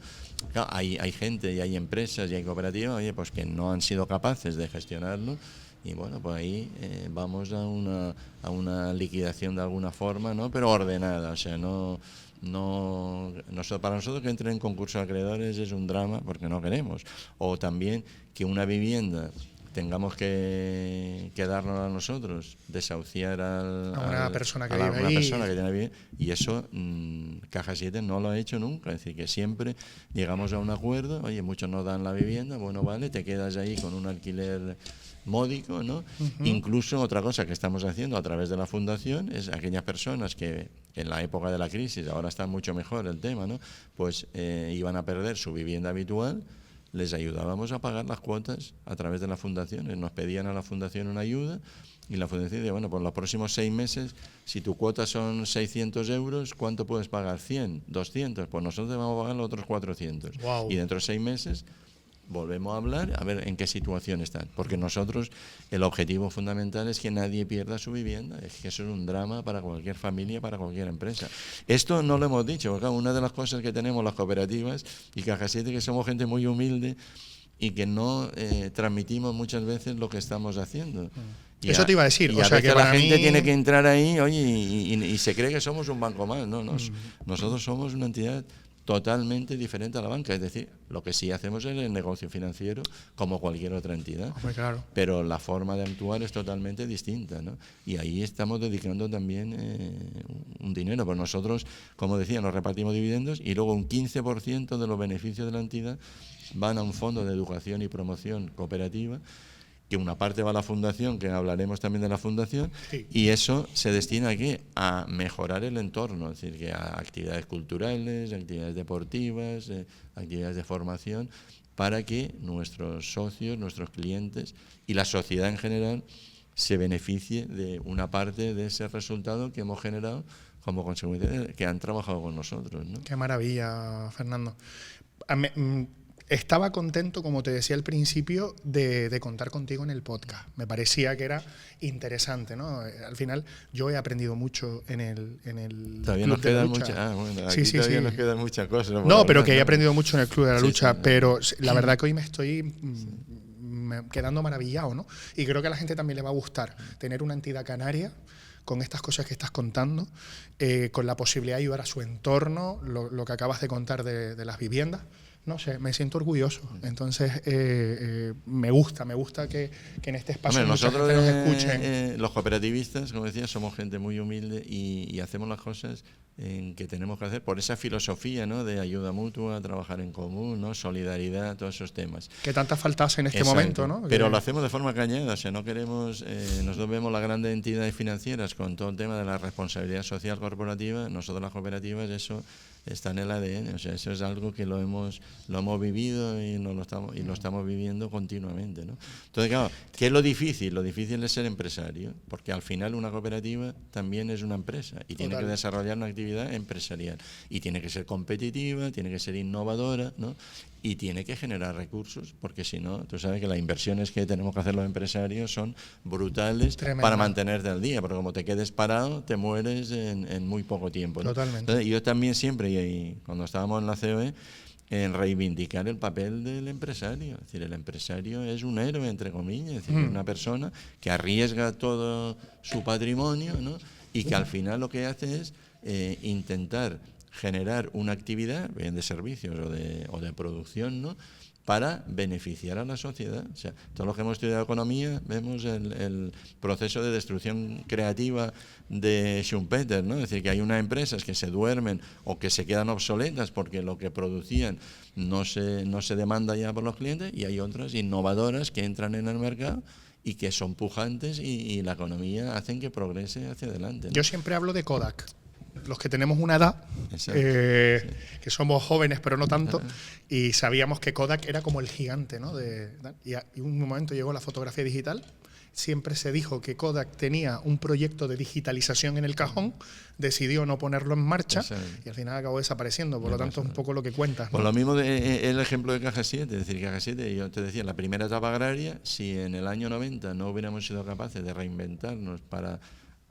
Speaker 2: Claro, hay gente y hay empresas y hay cooperativas, oye, pues que no han sido capaces de gestionarlo y bueno, pues ahí vamos a una liquidación de alguna forma, ¿no? Pero ordenada, o sea, para nosotros que entren en concurso de acreedores es un drama porque no queremos. O también que una vivienda tengamos que darnos a nosotros, desahuciar a una persona que tiene bien, y eso Caja 7 no lo ha hecho nunca, es decir, que siempre llegamos a un acuerdo, oye, muchos nos dan la vivienda, bueno, vale, te quedas ahí con un alquiler módico, ¿no? Incluso otra cosa que estamos haciendo a través de la Fundación es aquellas personas que en la época de la crisis, ahora está mucho mejor el tema, ¿no? Pues iban a perder su vivienda habitual, les ayudábamos a pagar las cuotas a través de la Fundación. Nos pedían a la Fundación una ayuda y la Fundación decía, bueno, por los próximos 6 meses, si tu cuota son 600 euros, ¿cuánto puedes pagar? 100, 200, pues nosotros te vamos a pagar los otros 400. Wow. Y dentro de 6 meses volvemos a hablar, a ver en qué situación están. Porque nosotros, el objetivo fundamental es que nadie pierda su vivienda. Es que eso es un drama para cualquier familia, para cualquier empresa. Esto no lo hemos dicho, porque una de las cosas que tenemos las cooperativas y Caja 7, que somos gente muy humilde y que no transmitimos muchas veces lo que estamos haciendo.
Speaker 1: Eso te iba a decir.
Speaker 2: Y a veces la gente tiene que entrar ahí, oye, y se cree que somos un banco más. No, nosotros somos una entidad totalmente diferente a la banca, es decir, lo que sí hacemos es el negocio financiero como cualquier otra entidad,
Speaker 1: claro.
Speaker 2: Pero la forma de actuar es totalmente distinta, ¿no? Y ahí estamos dedicando también un dinero, pues nosotros, como decía, nos repartimos dividendos y luego un 15% de los beneficios de la entidad van a un fondo de educación y promoción cooperativa, que una parte va a la Fundación, que hablaremos también de la Fundación, sí. Y eso se destina aquí a mejorar el entorno, es decir, que a actividades culturales, actividades deportivas, actividades de formación, para que nuestros socios, nuestros clientes y la sociedad en general se beneficie de una parte de ese resultado que hemos generado como consecuencia de que han trabajado con nosotros, ¿no?
Speaker 1: Qué maravilla, Fernando. Estaba contento, como te decía al principio, de contar contigo en el podcast. Me parecía que era interesante, ¿no? Al final, yo he aprendido mucho en el
Speaker 2: todavía
Speaker 1: Club
Speaker 2: nos quedan
Speaker 1: de la Lucha.
Speaker 2: Aquí todavía nos quedan muchas cosas.
Speaker 1: No, pero que he aprendido mucho en el Club de la Lucha, pero la verdad que hoy me estoy quedando maravillado, ¿no? Y creo que a la gente también le va a gustar tener una entidad canaria con estas cosas que estás contando, con la posibilidad de ayudar a su entorno, lo que acabas de contar de las viviendas. No sé, me siento orgulloso. Entonces, me gusta que en este espacio
Speaker 2: nosotros
Speaker 1: nos escuchen.
Speaker 2: Los cooperativistas, como decía, somos gente muy humilde y hacemos las cosas que tenemos que hacer por esa filosofía, ¿no? De ayuda mutua, trabajar en común, ¿no? Solidaridad, todos esos temas.
Speaker 1: Que tanta falta hace en este momento, ¿no?
Speaker 2: Pero lo hacemos de forma cañada, o sea, no queremos, nosotros vemos las grandes entidades financieras con todo el tema de la responsabilidad social corporativa, nosotros las cooperativas, eso está en el ADN, o sea, eso es algo que lo hemos lo hemos vivido y lo estamos viviendo continuamente, ¿no? Entonces, claro, ¿qué es lo difícil? Lo difícil es ser empresario, porque al final una cooperativa también es una empresa y tiene que desarrollar una actividad empresarial y tiene que ser competitiva, tiene que ser innovadora, ¿no? Y tiene que generar recursos, porque si no, tú sabes que las inversiones que tenemos que hacer los empresarios son brutales. Tremendo. Para mantenerte al día, porque como te quedes parado, te mueres en muy poco tiempo, ¿no?
Speaker 1: Totalmente.
Speaker 2: Entonces, yo también siempre, y cuando estábamos en la COE, en reivindicar el papel del empresario. Es decir, el empresario es un héroe, entre comillas, es decir, una persona que arriesga todo su patrimonio, ¿no? Y que al final lo que hace es intentar generar una actividad, bien de servicios o de producción, ¿no? Para beneficiar a la sociedad. O sea, todos los que hemos estudiado economía vemos el proceso de destrucción creativa de Schumpeter, ¿no? Es decir, que hay unas empresas que se duermen o que se quedan obsoletas porque lo que producían no se demanda ya por los clientes, y hay otras innovadoras que entran en el mercado y que son pujantes y la economía hacen que progrese hacia adelante, ¿no?
Speaker 1: Yo siempre hablo de Kodak. Los que tenemos una edad, que somos jóvenes pero no tanto, y sabíamos que Kodak era como el gigante, ¿no? Y un momento llegó la fotografía digital. Siempre se dijo que Kodak tenía un proyecto de digitalización en el cajón, decidió no ponerlo en marcha y al final acabó desapareciendo. Por lo tanto, es un poco lo que cuentas, ¿no?
Speaker 2: Por lo mismo el ejemplo de Caja 7, es decir, Caja 7, yo te decía, la primera etapa agraria, si en el año 90 no hubiéramos sido capaces de reinventarnos para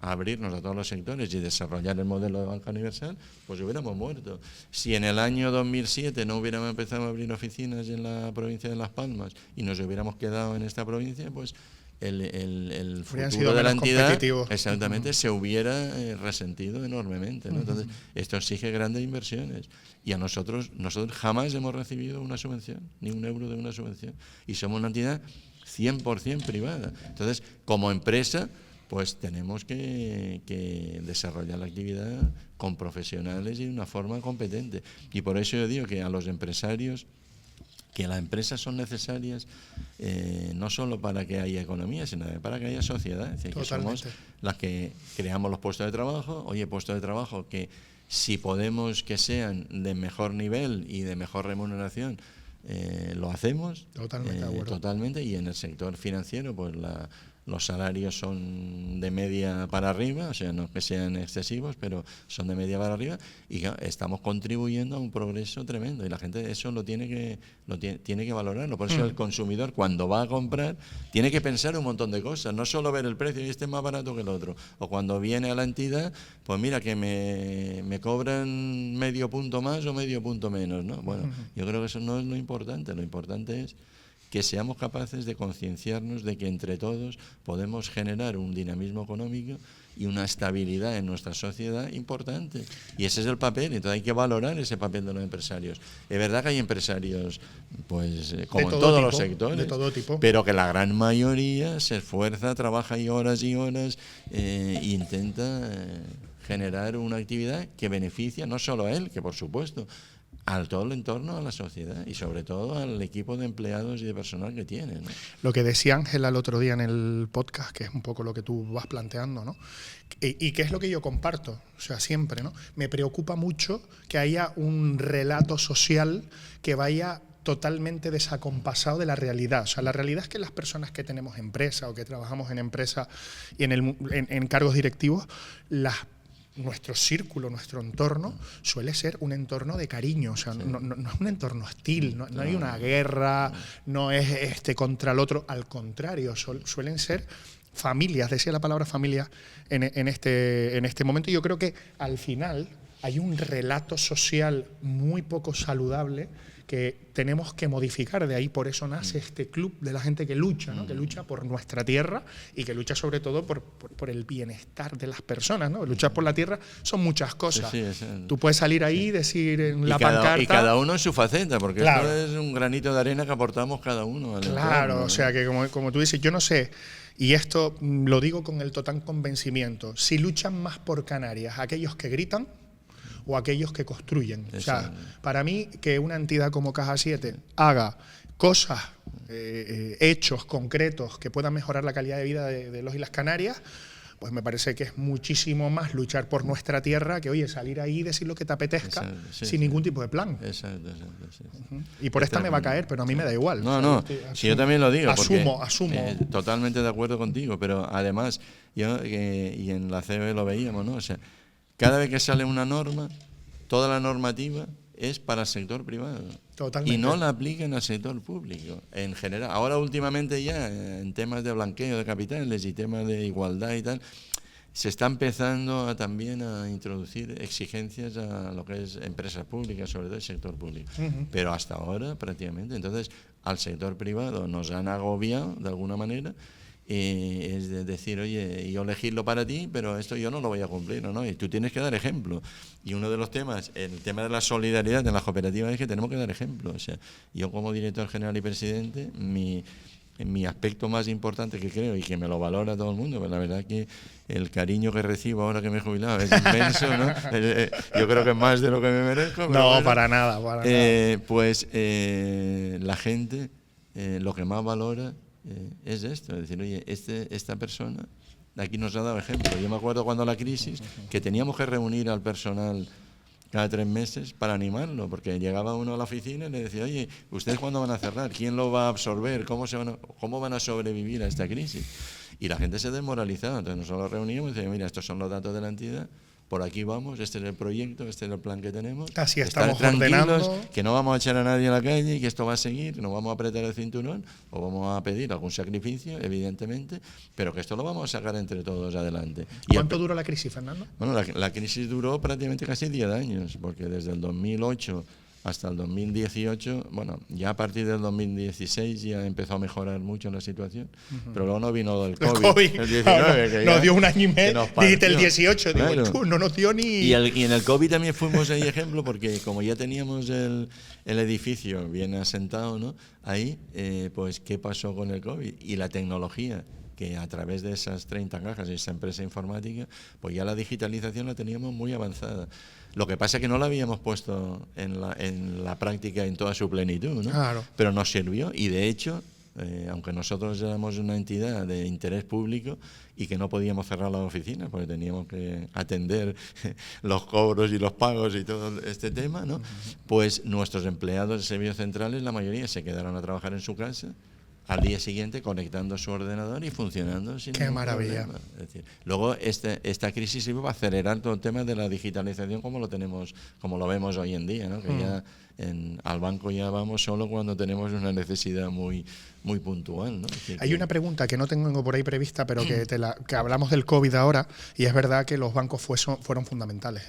Speaker 2: abrirnos a todos los sectores y desarrollar el modelo de banca universal, pues hubiéramos muerto. Si en el año 2007 no hubiéramos empezado a abrir oficinas en la provincia de Las Palmas y nos hubiéramos quedado en esta provincia, pues el futuro de la entidad exactamente se hubiera resentido enormemente, ¿no? Entonces, esto exige grandes inversiones y a nosotros jamás hemos recibido una subvención, ni un euro de una subvención, y somos una entidad 100% privada. Entonces, como empresa, pues tenemos que desarrollar la actividad con profesionales y de una forma competente. Y por eso yo digo que a los empresarios, que las empresas son necesarias no solo para que haya economía, sino para que haya sociedad. Es decir, que somos las que creamos los puestos de trabajo. Oye, puestos de trabajo que si podemos que sean de mejor nivel y de mejor remuneración, lo hacemos. Totalmente. Y en el sector financiero, pues los salarios son de media para arriba, o sea, no que sean excesivos, pero son de media para arriba, y claro, estamos contribuyendo a un progreso tremendo, y la gente eso tiene que valorarlo. Por eso el consumidor, cuando va a comprar, tiene que pensar un montón de cosas, no solo ver el precio y este es más barato que el otro, o cuando viene a la entidad, pues mira que me cobran medio punto más o medio punto menos, ¿no? Bueno, yo creo que eso no es lo importante es que seamos capaces de concienciarnos de que entre todos podemos generar un dinamismo económico y una estabilidad en nuestra sociedad importante. Y ese es el papel, entonces hay que valorar ese papel de los empresarios. Es verdad que hay empresarios, pues como en todos los sectores,
Speaker 1: de todo tipo,
Speaker 2: pero que la gran mayoría se esfuerza, trabaja ahí horas y horas e intenta generar una actividad que beneficia no solo a él, que por supuesto, a todo el entorno, a la sociedad y sobre todo al equipo de empleados y de personal que tiene, ¿no?
Speaker 1: Lo que decía Ángela el otro día en el podcast, que es un poco lo que tú vas planteando, ¿no? Y que es lo que yo comparto, o sea, siempre, ¿no? Me preocupa mucho que haya un relato social que vaya totalmente desacompasado de la realidad. O sea, la realidad es que las personas que tenemos empresa o que trabajamos en empresa y en cargos directivos, nuestro círculo, nuestro entorno, suele ser un entorno de cariño, o sea, no es un entorno hostil, no hay una guerra, no es contra el otro, al contrario, suelen ser familias, decía la palabra familia en este momento, y yo creo que al final hay un relato social muy poco saludable que tenemos que modificar. De ahí por eso nace este club de la gente que lucha, ¿no? Que lucha por nuestra tierra y que lucha sobre todo por el bienestar de las personas, ¿no? Luchar por la tierra son muchas cosas. Tú puedes salir ahí y decir en la pancarta...
Speaker 2: Y cada uno en su faceta, porque
Speaker 1: claro,
Speaker 2: esto es un granito de arena que aportamos cada uno.
Speaker 1: Claro, entorno, ¿no? O sea que como tú dices, yo no sé, y esto lo digo con el total convencimiento, si luchan más por Canarias aquellos que gritan o aquellos que construyen. O sea, para mí, que una entidad como Caja 7 haga cosas, hechos concretos que puedan mejorar la calidad de vida de los y las Canarias, pues me parece que es muchísimo más luchar por nuestra tierra que, oye, salir ahí y decir lo que te apetezca.
Speaker 2: Exacto, sí,
Speaker 1: sin ningún tipo de plan.
Speaker 2: Exacto, sí.
Speaker 1: Y por esta me va a caer, pero a mí me da igual.
Speaker 2: No, si yo también lo digo.
Speaker 1: Asumo.
Speaker 2: Totalmente de acuerdo contigo, pero además, yo y en la COE lo veíamos, ¿no? O sea, cada vez que sale una norma, toda la normativa es para el sector privado.
Speaker 1: Totalmente.
Speaker 2: Y no la aplican al sector público, en general. Ahora últimamente ya, en temas de blanqueo de capitales y temas de igualdad y tal, se está empezando también a introducir exigencias a lo que es empresas públicas, sobre todo el sector público. Pero hasta ahora prácticamente. Entonces, al sector privado nos han agobiado de alguna manera. Es de decir, oye, yo elegirlo para ti, pero esto yo no lo voy a cumplir, ¿no? Y tú tienes que dar ejemplo. Y uno de los temas, el tema de la solidaridad en las cooperativas, es que tenemos que dar ejemplo. O sea, yo como director general y presidente, mi aspecto más importante que creo y que me lo valora todo el mundo, pues la verdad que el cariño que recibo ahora que me he jubilado es inmenso, ¿no? Yo creo que es más de lo que me merezco. Pero
Speaker 1: no,
Speaker 2: bueno,
Speaker 1: para nada.
Speaker 2: Pues la gente lo que más valora es esto, es decir, oye, esta persona de aquí nos ha dado ejemplo. Yo me acuerdo cuando la crisis, que teníamos que reunir al personal cada 3 meses para animarlo, porque llegaba uno a la oficina y le decía, oye, ¿ustedes cuándo van a cerrar? ¿Quién lo va a absorber? ¿Cómo van a sobrevivir a esta crisis? Y la gente se desmoralizaba. Entonces nosotros nos reuníamos y decíamos, mira, estos son los datos de la entidad, por aquí vamos, este es el proyecto, este es el plan que tenemos.
Speaker 1: Así
Speaker 2: Estar
Speaker 1: estamos
Speaker 2: tranquilos,
Speaker 1: ordenando.
Speaker 2: que no vamos a echar a nadie a la calle y que esto va a seguir, que nos vamos a apretar el cinturón o vamos a pedir algún sacrificio, evidentemente, pero que esto lo vamos a sacar entre todos adelante.
Speaker 1: ¿Cuánto duró la crisis, Fernando?
Speaker 2: Bueno, la crisis duró prácticamente casi 10 años, porque desde el 2008 hasta el 2018, bueno, ya a partir del 2016 ya empezó a mejorar mucho la situación, pero luego no vino el COVID, el 19, que
Speaker 1: nos dio un año y medio, dijiste el 18,
Speaker 2: claro.
Speaker 1: digo, tú, no nos dio ni...
Speaker 2: Y en el COVID también fuimos ahí ejemplo, porque como ya teníamos el edificio bien asentado, ¿no? Ahí, pues, ¿qué pasó con el COVID? Y la tecnología, que a través de esas 30 cajas y esa empresa informática, pues ya la digitalización la teníamos muy avanzada. Lo que pasa es que no la habíamos puesto en la práctica en toda su plenitud, ¿no?
Speaker 1: Claro.
Speaker 2: Pero nos sirvió y de hecho, aunque nosotros éramos una entidad de interés público y que no podíamos cerrar las oficinas porque teníamos que atender los cobros y los pagos y todo este tema, ¿no? Pues nuestros empleados de servicios centrales, la mayoría se quedaron a trabajar en su casa, al día siguiente conectando su ordenador y funcionando sin
Speaker 1: ¡Qué maravilla!
Speaker 2: problema. Es decir, luego esta crisis sirve para acelerar todo el tema de la digitalización como lo vemos hoy en día, ¿no? Que ya al banco ya vamos solo cuando tenemos una necesidad muy puntual, ¿no?
Speaker 1: Hay una pregunta que no tengo por ahí prevista, pero que hablamos del COVID ahora, y es verdad que los bancos fueron fundamentales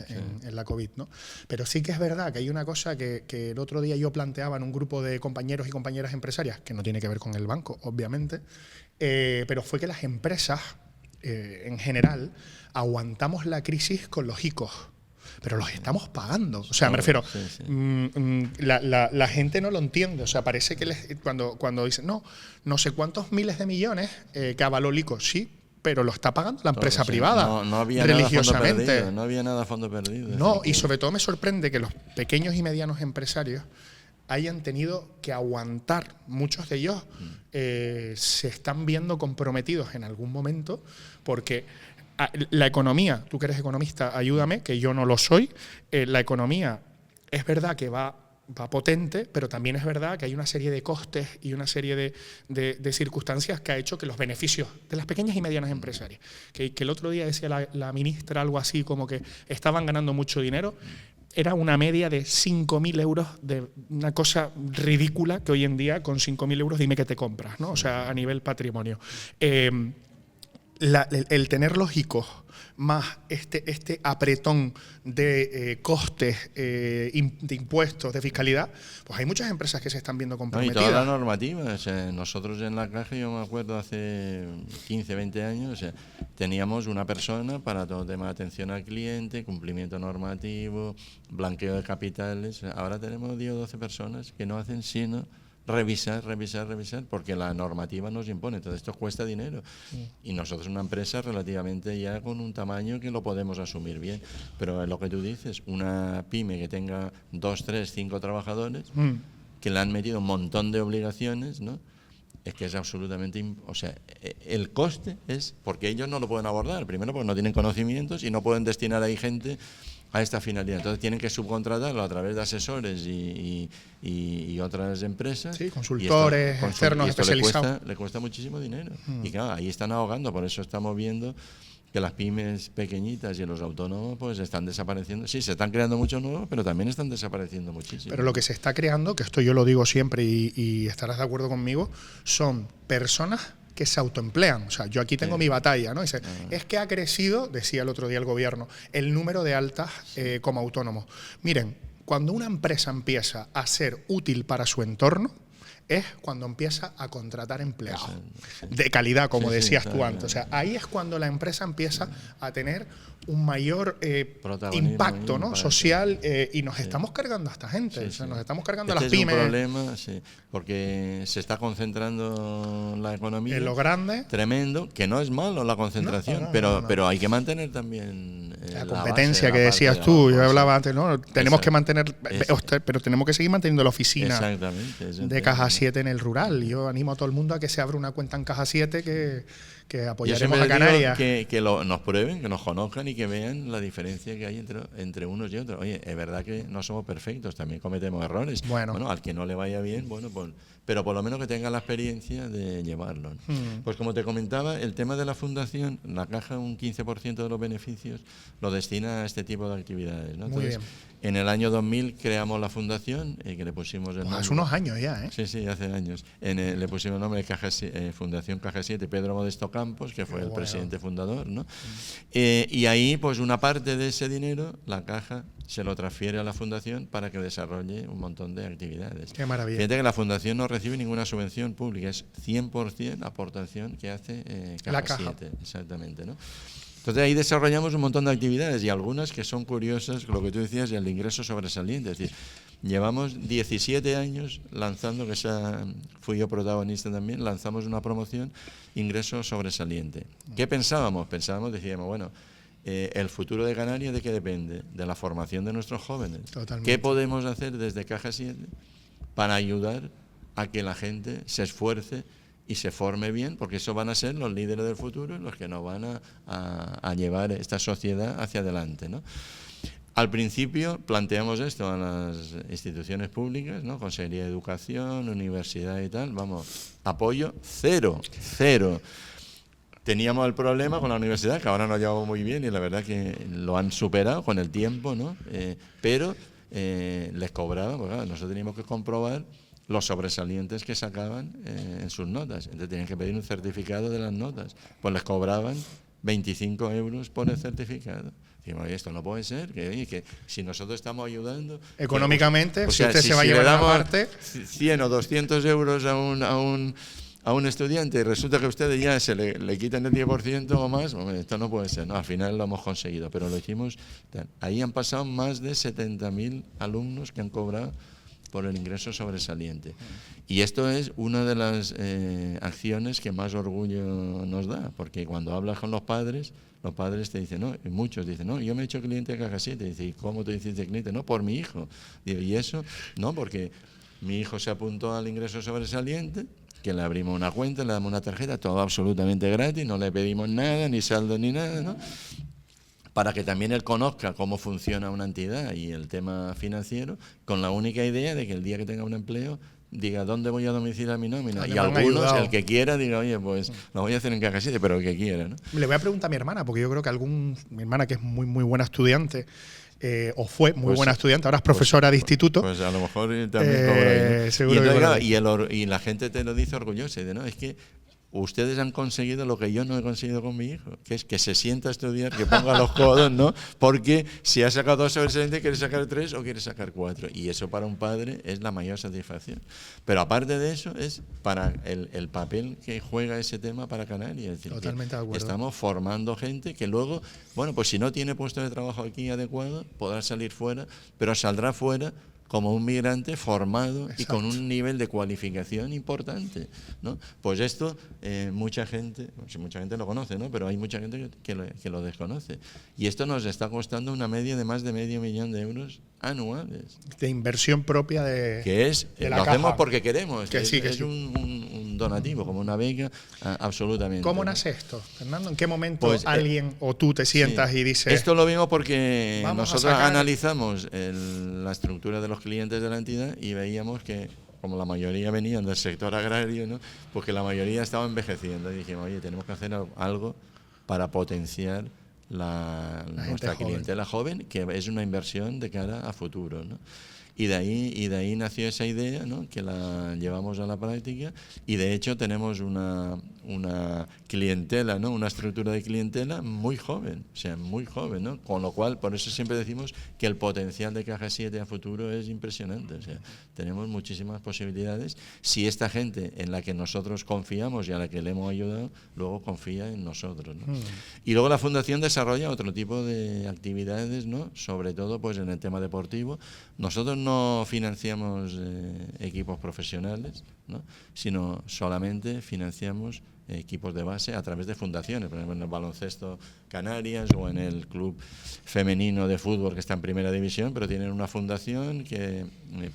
Speaker 1: en la COVID, ¿no? Pero sí que es verdad que hay una cosa que el otro día yo planteaba en un grupo de compañeros y compañeras empresarias, que no tiene que ver con el banco, obviamente, pero fue que las empresas, en general, aguantamos la crisis con los ICOs. Pero los estamos pagando. O sea, me refiero, la gente no lo entiende. O sea, parece que cuando dicen, no sé cuántos miles de millones que avaló el ICO, sí, pero lo está pagando la empresa privada,
Speaker 2: no había
Speaker 1: religiosamente.
Speaker 2: Nada fondo perdido, no había nada fondo perdido.
Speaker 1: No, y sobre todo me sorprende que los pequeños y medianos empresarios hayan tenido que aguantar, muchos de ellos se están viendo comprometidos en algún momento porque la economía, tú que eres economista, ayúdame, que yo no lo soy, la economía es verdad que va potente, pero también es verdad que hay una serie de costes y una serie de circunstancias que ha hecho que los beneficios de las pequeñas y medianas empresarias, que el otro día decía la ministra algo así como que estaban ganando mucho dinero, era una media de 5.000 euros, de una cosa ridícula que hoy en día con 5.000 euros dime que te compras, ¿no? O sea, a nivel patrimonio. El tener los ICOs más este apretón de costes, de impuestos, de fiscalidad, pues hay muchas empresas que se están viendo comprometidas.
Speaker 2: Y toda la normativa, o sea, nosotros en la caja, yo me acuerdo hace 15, 20 años, o sea, teníamos una persona para todo el tema de atención al cliente, cumplimiento normativo, blanqueo de capitales. Ahora tenemos 10 o 12 personas que no hacen sino revisar, porque la normativa nos impone. Entonces esto cuesta dinero. Y nosotros una empresa relativamente ya con un tamaño que lo podemos asumir bien. Pero lo que tú dices, una pyme que tenga 2, 3, 5 trabajadores, que le han metido un montón de obligaciones, ¿no? es que es absolutamente, o sea, el coste es porque ellos no lo pueden abordar, primero porque no tienen conocimientos y no pueden destinar ahí gente a esta finalidad. Entonces tienen que subcontratarlo a través de asesores y otras empresas.
Speaker 1: Sí, consultores externos
Speaker 2: y esto
Speaker 1: especializados.
Speaker 2: le cuesta muchísimo dinero. Y claro, ahí están ahogando, por eso estamos viendo que las pymes pequeñitas y los autónomos pues están desapareciendo. Sí, se están creando muchos nuevos, pero también están desapareciendo muchísimo.
Speaker 1: Pero lo que se está creando, que esto yo lo digo siempre y estarás de acuerdo conmigo, son personas que se autoemplean. O sea, yo aquí tengo mi batalla, ¿no? Dice, es que ha crecido, decía el otro día el gobierno, el número de altas como autónomos. Miren, cuando una empresa empieza a ser útil para su entorno, es cuando empieza a contratar empleados de calidad, como decías tú antes. O sea, ahí es cuando la empresa empieza a tener un mayor impacto, ¿no? social y nos estamos cargando a esta gente. O sea, nos estamos cargando a las pymes.
Speaker 2: Es un problema, porque se está concentrando la economía
Speaker 1: en lo grande.
Speaker 2: Tremendo, que no es malo la concentración, pero hay que mantener también
Speaker 1: la competencia que decías tú. Yo hablaba antes, ¿no? Tenemos que mantener, pero tenemos que seguir manteniendo la oficina de Caja 7 en el rural. Yo animo a todo el mundo a que se abra una cuenta en Caja 7 que apoyaremos a Canarias.
Speaker 2: Que nos prueben, que nos conozcan y que vean la diferencia que hay entre unos y otros. Oye, es verdad que no somos perfectos, también cometemos errores. Bueno, al que no le vaya bien, bueno, pues, pero por lo menos que tenga la experiencia de llevarlo, ¿no? Pues como te comentaba, el tema de la fundación, la Caja un 15% de los beneficios lo destina a este tipo de actividades, ¿no? Entonces, en el año 2000 creamos la fundación, que le pusimos el nombre.
Speaker 1: Hace unos años ya, ¿eh?
Speaker 2: Sí, hace años. Le pusimos el nombre de Fundación Caja 7, Pedro Modesto Campos, que fue el presidente fundador, ¿no? Y ahí, pues una parte de ese dinero, la Caja se lo transfiere a la Fundación para que desarrolle un montón de actividades.
Speaker 1: Qué maravilla.
Speaker 2: Fíjate que la Fundación no recibe ninguna subvención pública, es 100% aportación que hace Caja 7, exactamente, ¿no? Entonces ahí desarrollamos un montón de actividades y algunas que son curiosas, lo que tú decías, el ingreso sobresaliente. Es decir, llevamos 17 años lanzando, fui yo protagonista también, lanzamos una promoción, ingreso sobresaliente. ¿Qué pensábamos? Decíamos, bueno, el futuro de Canarias, ¿de qué depende? De la formación de nuestros jóvenes.
Speaker 1: Totalmente.
Speaker 2: ¿Qué podemos hacer desde Caja 7 para ayudar a que la gente se esfuerce y se forme bien? Porque eso van a ser los líderes del futuro, los que nos van a llevar esta sociedad hacia adelante, ¿no? Al principio planteamos esto a las instituciones públicas, ¿no? Consejería de Educación, Universidad y tal, vamos, apoyo cero. Teníamos el problema con la universidad, que ahora nos llevamos muy bien y la verdad que lo han superado con el tiempo, ¿no? Pero les cobraban, porque claro, nosotros teníamos que comprobar los sobresalientes que sacaban en sus notas. Entonces tenían que pedir un certificado de las notas. Pues les cobraban 25 euros por el certificado. Decimos, oye, esto no puede ser, que si nosotros estamos ayudando...
Speaker 1: Económicamente,
Speaker 2: o sea,
Speaker 1: si usted se va a llevar una parte...
Speaker 2: 100 o 200 euros a un estudiante y resulta que a ustedes ya se le quitan el 10% o más, hombre, esto no puede ser, ¿no? Al final lo hemos conseguido, pero lo hicimos... Ahí han pasado más de 70.000 alumnos que han cobrado por el ingreso sobresaliente. Y esto es una de las acciones que más orgullo nos da, porque cuando hablas con los padres te dicen, no, y muchos dicen, no, yo me he hecho cliente de Caja 7. Dice, ¿y cómo te hiciste cliente? No, por mi hijo. Digo, ¿y eso? No, porque mi hijo se apuntó al ingreso sobresaliente, que le abrimos una cuenta, le damos una tarjeta, todo absolutamente gratis, no le pedimos nada, ni saldo ni nada, ¿no? Para que también él conozca cómo funciona una entidad y el tema financiero, con la única idea de que el día que tenga un empleo diga dónde voy a domiciliar mi nómina. Y algunos, el que quiera, diga, oye, pues lo voy a hacer en Caja 7, pero el que quiera, ¿no?
Speaker 1: Le voy a preguntar a mi hermana, porque yo creo que mi hermana, que es muy, muy buena estudiante, o fue muy buena estudiante, ahora es profesora de instituto.
Speaker 2: Pues a lo mejor también cobra ahí.
Speaker 1: Seguro
Speaker 2: y la gente te lo dice orgullosa, ¿no? Es que ustedes han conseguido lo que yo no he conseguido con mi hijo, que es que se sienta a estudiar, que ponga los codos, ¿no? Porque si ha sacado 2 sobresalientes, quiere sacar 3 o quiere sacar 4. Y eso para un padre es la mayor satisfacción. Pero aparte de eso, es para el papel que juega ese tema para Canarias. Es decir,
Speaker 1: totalmente de acuerdo.
Speaker 2: Estamos formando gente que luego, bueno, pues si no tiene puesto de trabajo aquí adecuado, podrá salir fuera, pero saldrá fuera como un migrante formado. Exacto. Y con un nivel de cualificación importante, ¿no? Pues esto mucha gente lo conoce, ¿no? Pero hay mucha gente que lo desconoce. Y esto nos está costando una media de más de $500.000 de euros anuales.
Speaker 1: De inversión propia de
Speaker 2: que es,
Speaker 1: de la
Speaker 2: lo
Speaker 1: caja.
Speaker 2: Hacemos porque queremos.
Speaker 1: Que
Speaker 2: es
Speaker 1: sí.
Speaker 2: un donativo, como una beca, absolutamente.
Speaker 1: ¿Cómo nace esto, Fernando? ¿En qué momento
Speaker 2: Pues,
Speaker 1: alguien o tú te sientas y dices...
Speaker 2: Esto lo vimos porque nosotros
Speaker 1: sacar...
Speaker 2: analizamos la estructura de los clientes de la entidad y veíamos que, como la mayoría venían del sector agrario, ¿no? Pues que la mayoría estaba envejeciendo. Y dijimos, oye, tenemos que hacer algo para potenciar nuestra clientela joven, que es una inversión de cara a futuro, ¿no? Y de ahí nació esa idea, ¿no? Que la llevamos a la práctica, y de hecho tenemos una clientela, ¿no? Una estructura de clientela muy joven, o sea, muy joven, ¿no? Con lo cual, por eso siempre decimos que el potencial de Caja 7 a futuro es impresionante, o sea, tenemos muchísimas posibilidades si esta gente en la que nosotros confiamos y a la que le hemos ayudado, luego confía en nosotros, ¿no? Y luego la Fundación desarrolla otro tipo de actividades, ¿no? Sobre todo pues en el tema deportivo. Nosotros no financiamos equipos profesionales, ¿no? Sino solamente financiamos equipos de base a través de fundaciones, por ejemplo en el baloncesto Canarias o en el club femenino de fútbol que está en primera división, pero tienen una fundación que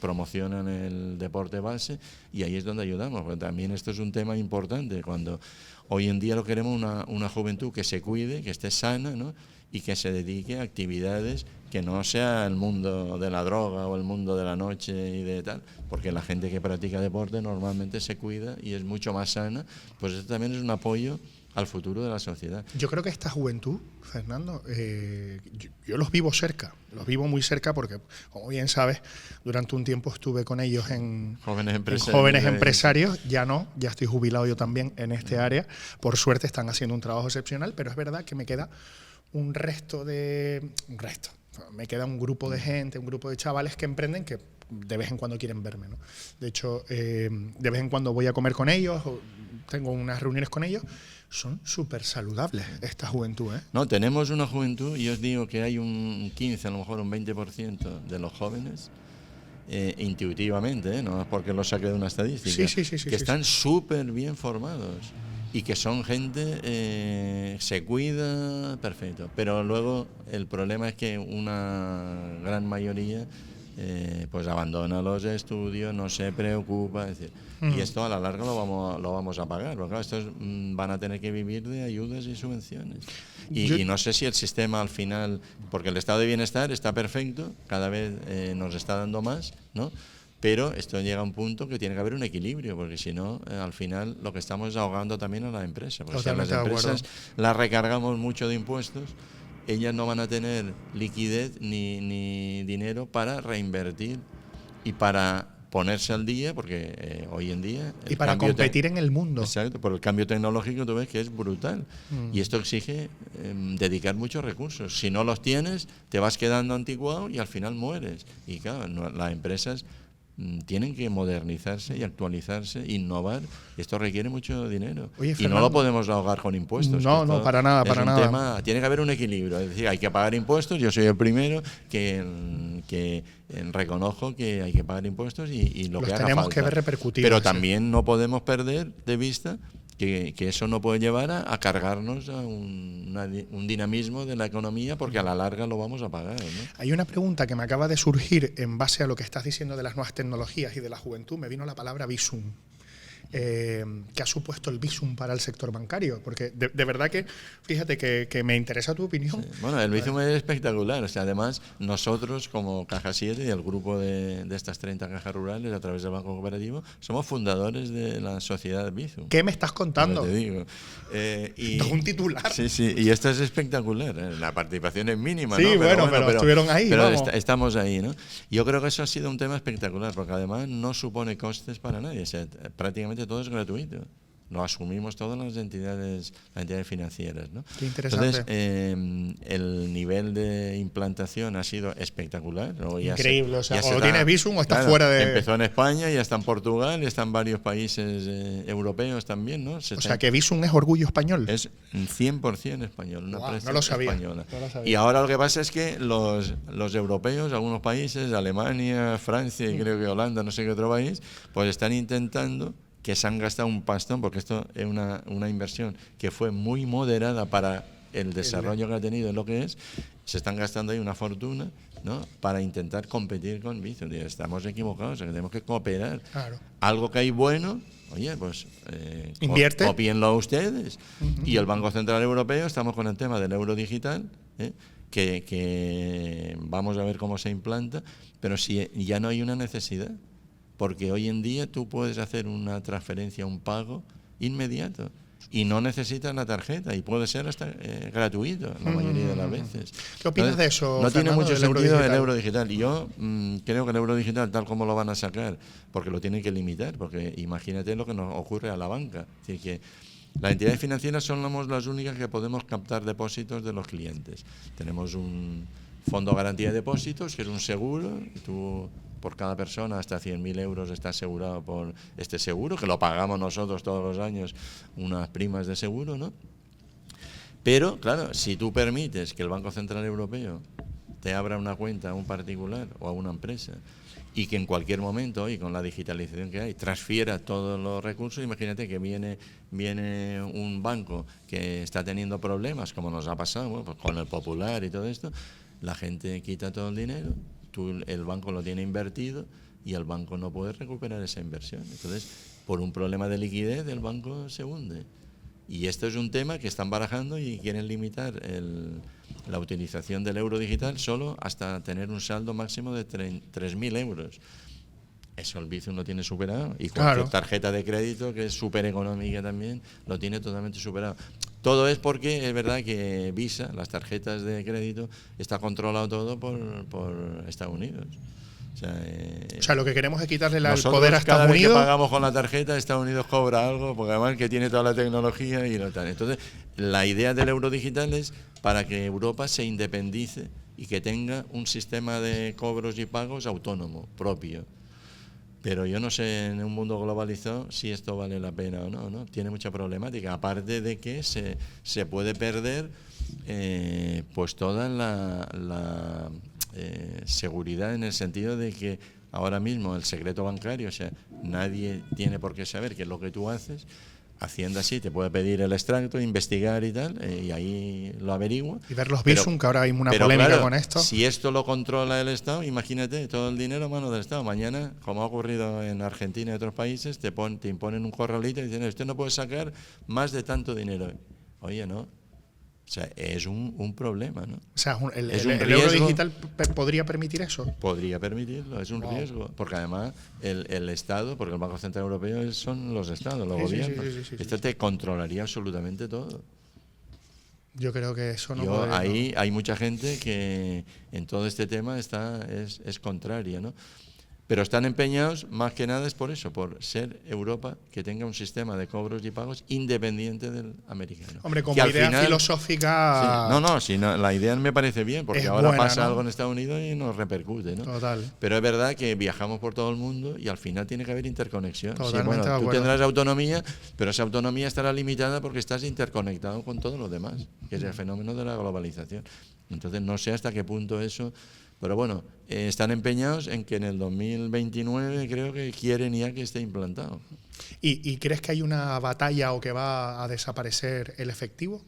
Speaker 2: promocionan el deporte base, y ahí es donde ayudamos, porque también esto es un tema importante. Cuando hoy en día lo queremos una juventud que se cuide, que esté sana, ¿no? Y que se dedique a actividades que no sea el mundo de la droga o el mundo de la noche y de tal, porque la gente que practica deporte normalmente se cuida y es mucho más sana. Pues esto también es un apoyo al futuro de la sociedad.
Speaker 1: Yo creo que esta juventud, Fernando, yo los vivo cerca, los vivo muy cerca porque, como bien sabes, durante un tiempo estuve con ellos en Jóvenes Empresarios, ya no, ya estoy jubilado yo también en este área. Por suerte están haciendo un trabajo excepcional, pero es verdad que me queda me queda un grupo de gente, un grupo de chavales que emprenden que de vez en cuando quieren verme, ¿no? De hecho, de vez en cuando voy a comer con ellos, o tengo unas reuniones con ellos. Son súper saludables esta juventud, ¿eh?
Speaker 2: No, tenemos una juventud, y os digo que hay un 15, a lo mejor un 20% de los jóvenes, intuitivamente, no es porque lo saque de una estadística, que están súper bien formados y que son gente, se cuida, perfecto. Pero luego el problema es que una gran mayoría pues abandona los estudios, no se preocupa, es decir, y esto a la larga lo vamos a pagar, porque claro, estos van a tener que vivir de ayudas y subvenciones. Y no sé si el sistema al final, porque el estado de bienestar está perfecto, cada vez nos está dando más, ¿no? Pero esto llega a un punto que tiene que haber un equilibrio, porque si no, al final lo que estamos es ahogando también a la empresa. Porque si a las empresas las recargamos mucho de impuestos, ellas no van a tener liquidez ni dinero para reinvertir y para ponerse al día, porque hoy en día...
Speaker 1: Y para competir en el mundo.
Speaker 2: Exacto, por el cambio tecnológico tú ves que es brutal. Y esto exige dedicar muchos recursos. Si no los tienes, te vas quedando anticuado y al final mueres. Y claro, las empresas tienen que modernizarse y actualizarse, innovar. Esto requiere mucho dinero.
Speaker 1: Oye,
Speaker 2: y no lo podemos ahogar con impuestos.
Speaker 1: No, para nada, para nada.
Speaker 2: Tiene que haber un equilibrio. Es decir, hay que pagar impuestos. Yo soy el primero que reconozco que hay que pagar impuestos y lo que haga falta.
Speaker 1: Tenemos que ver repercutidos.
Speaker 2: Pero también no podemos perder de vista que eso no puede llevar a cargarnos a un dinamismo de la economía, porque a la larga lo vamos a pagar, ¿no?
Speaker 1: Hay una pregunta que me acaba de surgir en base a lo que estás diciendo de las nuevas tecnologías y de la juventud. Me vino la palabra visum. ¿Qué ha supuesto el visum para el sector bancario? Porque de verdad que, fíjate que me interesa tu opinión.
Speaker 2: Sí. Bueno, el visum es espectacular. O sea, además, nosotros como Caja 7 y el grupo de estas 30 cajas rurales a través del Banco Cooperativo somos fundadores de la sociedad Bizum.
Speaker 1: ¿Qué me estás contando?
Speaker 2: Te digo.
Speaker 1: Un titular.
Speaker 2: Sí, y esto es espectacular. La participación es mínima,
Speaker 1: sí,
Speaker 2: ¿no?
Speaker 1: Pero estuvieron ahí.
Speaker 2: Pero estamos ahí, ¿no? Yo creo que eso ha sido un tema espectacular, porque además no supone costes para nadie. O sea, prácticamente todo es gratuito. Lo asumimos todas las entidades financieras, ¿no?
Speaker 1: Qué interesante.
Speaker 2: Entonces, el nivel de implantación ha sido espectacular, ¿no?
Speaker 1: Increíble. O lo tienes visum o está fuera de...
Speaker 2: Empezó en España, ya está en Portugal, ya está en varios países europeos también, ¿no?
Speaker 1: O sea, que visum es orgullo español.
Speaker 2: Es 100% español, una empresa
Speaker 1: no lo sabía,
Speaker 2: española.
Speaker 1: No lo sabía.
Speaker 2: Y ahora lo que pasa es que los europeos, algunos países, Alemania, Francia y creo que Holanda, no sé qué otro país, pues están intentando, que se han gastado un pastón, porque esto es una inversión que fue muy moderada para el desarrollo que ha tenido en lo que es, se están gastando ahí una fortuna, ¿no?, para intentar competir con Bizum. Estamos equivocados, tenemos que cooperar.
Speaker 1: Claro.
Speaker 2: Algo que hay bueno, oye, pues
Speaker 1: invierte,
Speaker 2: cópienlo ustedes. Y el Banco Central Europeo, estamos con el tema del euro digital, que vamos a ver cómo se implanta, pero si ya no hay una necesidad, porque hoy en día tú puedes hacer una transferencia, un pago inmediato, y no necesitas la tarjeta, y puede ser hasta gratuito la mayoría de las veces.
Speaker 1: ¿Qué opinas de eso,
Speaker 2: No tiene
Speaker 1: Fernando,
Speaker 2: mucho
Speaker 1: del
Speaker 2: sentido
Speaker 1: euro
Speaker 2: el euro digital. Y yo creo que el euro digital, tal como lo van a sacar, porque lo tienen que limitar, porque imagínate lo que nos ocurre a la banca. Es decir, que las entidades financieras somos las únicas que podemos captar depósitos de los clientes. Tenemos un fondo de garantía de depósitos, que es un seguro, tú por cada persona hasta 100.000 euros está asegurado por este seguro, que lo pagamos nosotros todos los años, unas primas de seguro, ¿no? Pero, claro, si tú permites que el Banco Central Europeo te abra una cuenta a un particular o a una empresa y que en cualquier momento, y con la digitalización que hay, transfiera todos los recursos, imagínate que viene un banco que está teniendo problemas, como nos ha pasado, bueno, pues con el Popular y todo esto, la gente quita todo el dinero, el banco lo tiene invertido y el banco no puede recuperar esa inversión. Entonces, por un problema de liquidez, el banco se hunde. Y esto es un tema que están barajando y quieren limitar la utilización del euro digital solo hasta tener un saldo máximo de 3.000 euros. Eso el Bizum lo tiene superado, y cualquier tarjeta de crédito, que es súper económica también, lo tiene totalmente superado. Todo es porque es verdad que Visa, las tarjetas de crédito, está controlado todo por Estados Unidos. O sea,
Speaker 1: lo que queremos es quitarle el
Speaker 2: nosotros,
Speaker 1: poder a Estados Unidos.
Speaker 2: Cada vez que pagamos con la tarjeta, Estados Unidos cobra algo, porque además que tiene toda la tecnología y lo tal. Entonces, la idea del euro digital es para que Europa se independice y que tenga un sistema de cobros y pagos autónomo, propio. Pero yo no sé, en un mundo globalizado, si esto vale la pena o no, ¿no? Tiene mucha problemática, aparte de que se puede perder pues toda la seguridad, en el sentido de que ahora mismo el secreto bancario, o sea, nadie tiene por qué saber qué es lo que tú haces. Hacienda sí te puede pedir el extracto, investigar y tal, y ahí lo averigua.
Speaker 1: Y ver los Bizum, que ahora hay una polémica, claro, con esto.
Speaker 2: Si esto lo controla el Estado, imagínate, todo el dinero a mano del Estado. Mañana, como ha ocurrido en Argentina y otros países, te imponen un corralito y dicen, usted no puede sacar más de tanto dinero. Oye, no. O sea, es un problema, ¿no?
Speaker 1: O sea, el euro digital podría permitir eso.
Speaker 2: Podría permitirlo, es un riesgo. Porque además el Estado, porque el Banco Central Europeo son los Estados, los gobiernos. Esto te controlaría absolutamente todo.
Speaker 1: Yo creo que eso no podría,
Speaker 2: ahí hay mucha gente que en todo este tema es contraria, ¿no? Pero están empeñados, más que nada es por eso, por ser Europa que tenga un sistema de cobros y pagos independiente del americano.
Speaker 1: Hombre, como idea filosófica...
Speaker 2: Sí, la idea me parece bien, porque ahora
Speaker 1: buena,
Speaker 2: pasa, ¿no?, algo en Estados Unidos y nos repercute, ¿no?
Speaker 1: Total.
Speaker 2: Pero es verdad que viajamos por todo el mundo y al final tiene que haber interconexión.
Speaker 1: Totalmente
Speaker 2: tú tendrás autonomía, pero esa autonomía estará limitada porque estás interconectado con todos los demás, que es el fenómeno de la globalización. Entonces no sé hasta qué punto eso... Pero bueno, están empeñados en que en el 2029 creo que quieren ya que esté implantado.
Speaker 1: ¿Y crees que hay una batalla o que va a desaparecer el efectivo?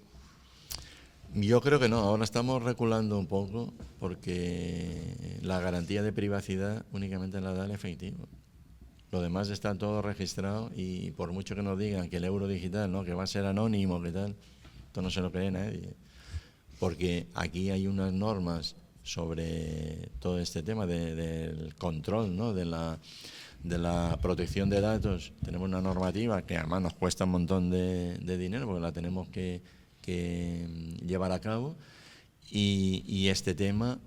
Speaker 2: Yo creo que no, ahora estamos reculando un poco porque la garantía de privacidad únicamente la da el efectivo. Lo demás está todo registrado y por mucho que nos digan que el euro digital, ¿no?, que va a ser anónimo, que tal, esto no se lo cree nadie. Porque aquí hay unas normas sobre todo este tema del control, ¿no?, de la protección de datos. Tenemos una normativa que además nos cuesta un montón de dinero porque la tenemos que llevar a cabo, y este tema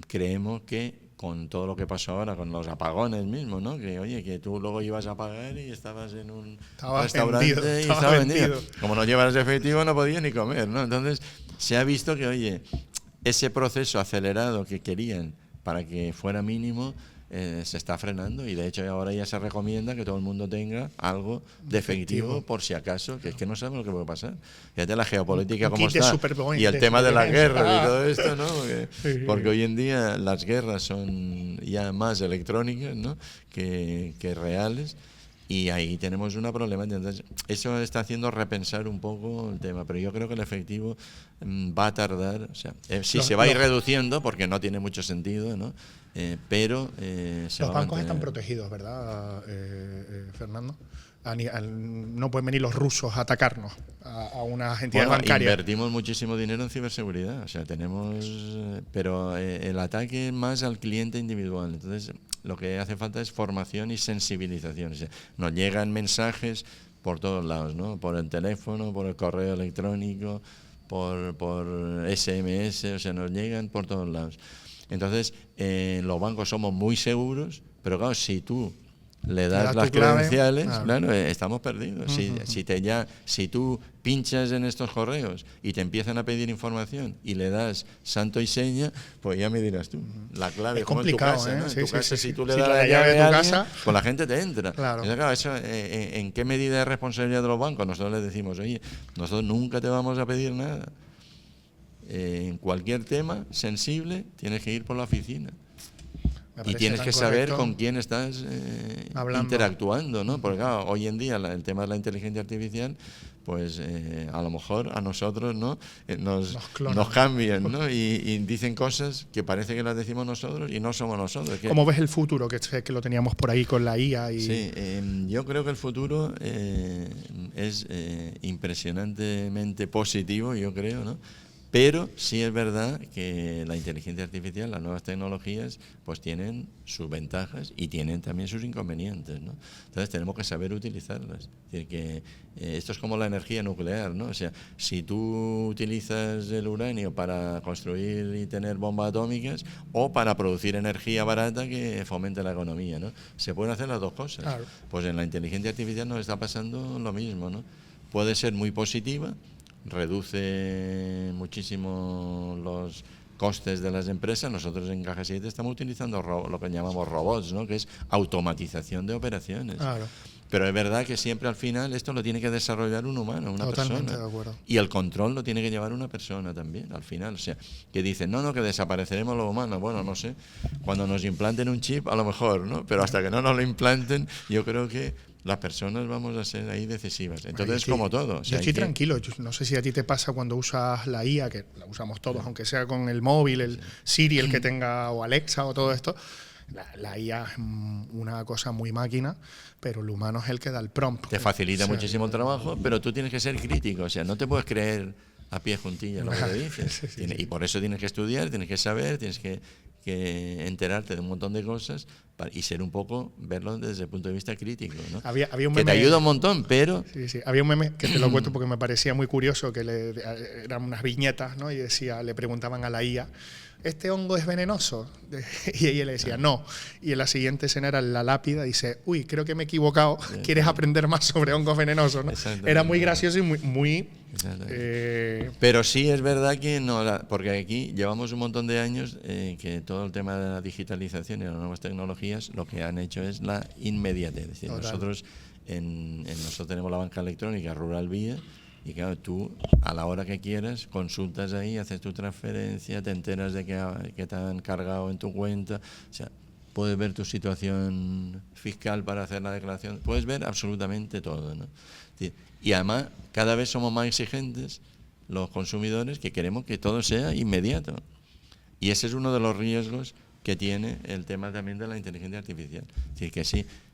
Speaker 2: creemos que con todo lo que pasó ahora, con los apagones mismos, ¿no?, que oye, que tú luego ibas a pagar y estabas en un restaurante y estaba vendido. Como no llevas efectivo no podías ni comer, ¿no? Entonces se ha visto que, oye, ese proceso acelerado que querían para que fuera mínimo se está frenando, y de hecho ahora ya se recomienda que todo el mundo tenga algo de efectivo por si acaso, que es que no sabemos lo que puede pasar. Fíjate la geopolítica como está, y el tema de las guerras y todo esto, ¿no? Porque hoy en día las guerras son ya más electrónicas, ¿no?, que reales. Y ahí tenemos una problemática. Entonces, eso está haciendo repensar un poco el tema, pero yo creo que el efectivo va a tardar, o sea, sí se va a ir reduciendo porque no tiene mucho sentido, ¿no? Pero se
Speaker 1: los
Speaker 2: va a
Speaker 1: bancos
Speaker 2: mantener.
Speaker 1: están protegidos, ¿verdad, Fernando? No pueden venir los rusos a atacarnos a unas entidades bancarias.
Speaker 2: Invertimos muchísimo dinero en ciberseguridad, o sea, pero el ataque es más al cliente individual. Entonces, lo que hace falta es formación y sensibilización. O sea, nos llegan mensajes por todos lados, ¿no? Por el teléfono, por el correo electrónico, por SMS, o sea, nos llegan por todos lados. Entonces, los bancos somos muy seguros, pero claro, si tú le das las credenciales, claro, estamos perdidos. Si tú pinchas en estos correos y te empiezan a pedir información y le das santo y seña, pues ya me dirás tú. La clave,
Speaker 1: es
Speaker 2: como
Speaker 1: complicado,
Speaker 2: en tu casa, ¿no? En tu casa, si tú le
Speaker 1: das
Speaker 2: la llave
Speaker 1: de tu
Speaker 2: alguien,
Speaker 1: casa,
Speaker 2: pues la gente te entra.
Speaker 1: Claro.
Speaker 2: Entonces, claro, eso, ¿en qué medida es responsabilidad de los bancos? Nosotros les decimos, oye, nosotros nunca te vamos a pedir nada. En cualquier tema sensible tienes que ir por la oficina. Y tienes que saber con quién estás interactuando, ¿no? Porque claro, hoy en día el tema de la inteligencia artificial, pues a lo mejor a nosotros, ¿no? Nos cambian, ¿no? Y dicen cosas que parece que las decimos nosotros y no somos nosotros.
Speaker 1: ¿Cómo ves el futuro? Que lo teníamos por ahí con la IA.
Speaker 2: Sí, yo creo que el futuro es impresionantemente positivo, yo creo, ¿no? Pero sí es verdad que la inteligencia artificial, las nuevas tecnologías, pues tienen sus ventajas y tienen también sus inconvenientes, ¿no? Entonces tenemos que saber utilizarlas. Es decir, que esto es como la energía nuclear, ¿no? O sea, si tú utilizas el uranio para construir y tener bombas atómicas o para producir energía barata que fomente la economía, ¿no? Se pueden hacer las dos cosas.
Speaker 1: Claro.
Speaker 2: Pues en la inteligencia artificial nos está pasando lo mismo, ¿no? Puede ser muy positiva, reduce muchísimo los costes de las empresas. Nosotros en Caja 7 estamos utilizando lo que llamamos robots, ¿no? Que es automatización de operaciones.
Speaker 1: Claro.
Speaker 2: Pero es verdad que siempre al final esto lo tiene que desarrollar un humano, una
Speaker 1: Totalmente
Speaker 2: persona.
Speaker 1: de acuerdo.
Speaker 2: Y el control lo tiene que llevar una persona también, al final. O sea, que dicen, no, que desapareceremos los humanos. Bueno, no sé. Cuando nos implanten un chip, a lo mejor, ¿no? Pero hasta que no nos lo implanten, yo creo que las personas vamos a ser ahí decisivas. Entonces, como todo. O sea,
Speaker 1: yo estoy tranquilo. Yo no sé si a ti te pasa cuando usas la IA, que la usamos todos, aunque sea con el móvil, el Siri, el que tenga, o Alexa o todo esto. La IA es una cosa muy máquina, pero el humano es el que da el prompt.
Speaker 2: Te facilita muchísimo el trabajo, pero tú tienes que ser crítico. O sea, no te puedes creer a pie juntillas lo que te dices. Y por eso tienes que estudiar, tienes que saber, tienes que enterarte de un montón de cosas y ser un poco, verlo desde el punto de vista crítico, ¿no?
Speaker 1: Había un meme,
Speaker 2: que te ayuda un montón, pero...
Speaker 1: Sí. Había un meme que te lo cuento porque me parecía muy curioso, que eran unas viñetas, ¿no? Y le preguntaban a la IA, ¿este hongo es venenoso? Y ella le decía, no. Y en la siguiente escena era la lápida, dice, uy, creo que me he equivocado, ¿quieres aprender más sobre hongos venenosos? ¿No? Era muy gracioso y muy
Speaker 2: pero sí es verdad que no, porque aquí llevamos un montón de años que todo el tema de la digitalización y las nuevas tecnologías lo que han hecho es la inmediatez. Es decir, nosotros tenemos la banca electrónica Rural Vía. Y claro, tú a la hora que quieras consultas ahí, haces tu transferencia, te enteras de que te han cargado en tu cuenta, o sea, puedes ver tu situación fiscal para hacer la declaración, puedes ver absolutamente todo, ¿no? Y además cada vez somos más exigentes los consumidores, que queremos que todo sea inmediato. Y ese es uno de los riesgos que tiene el tema también de la inteligencia artificial. Es decir, que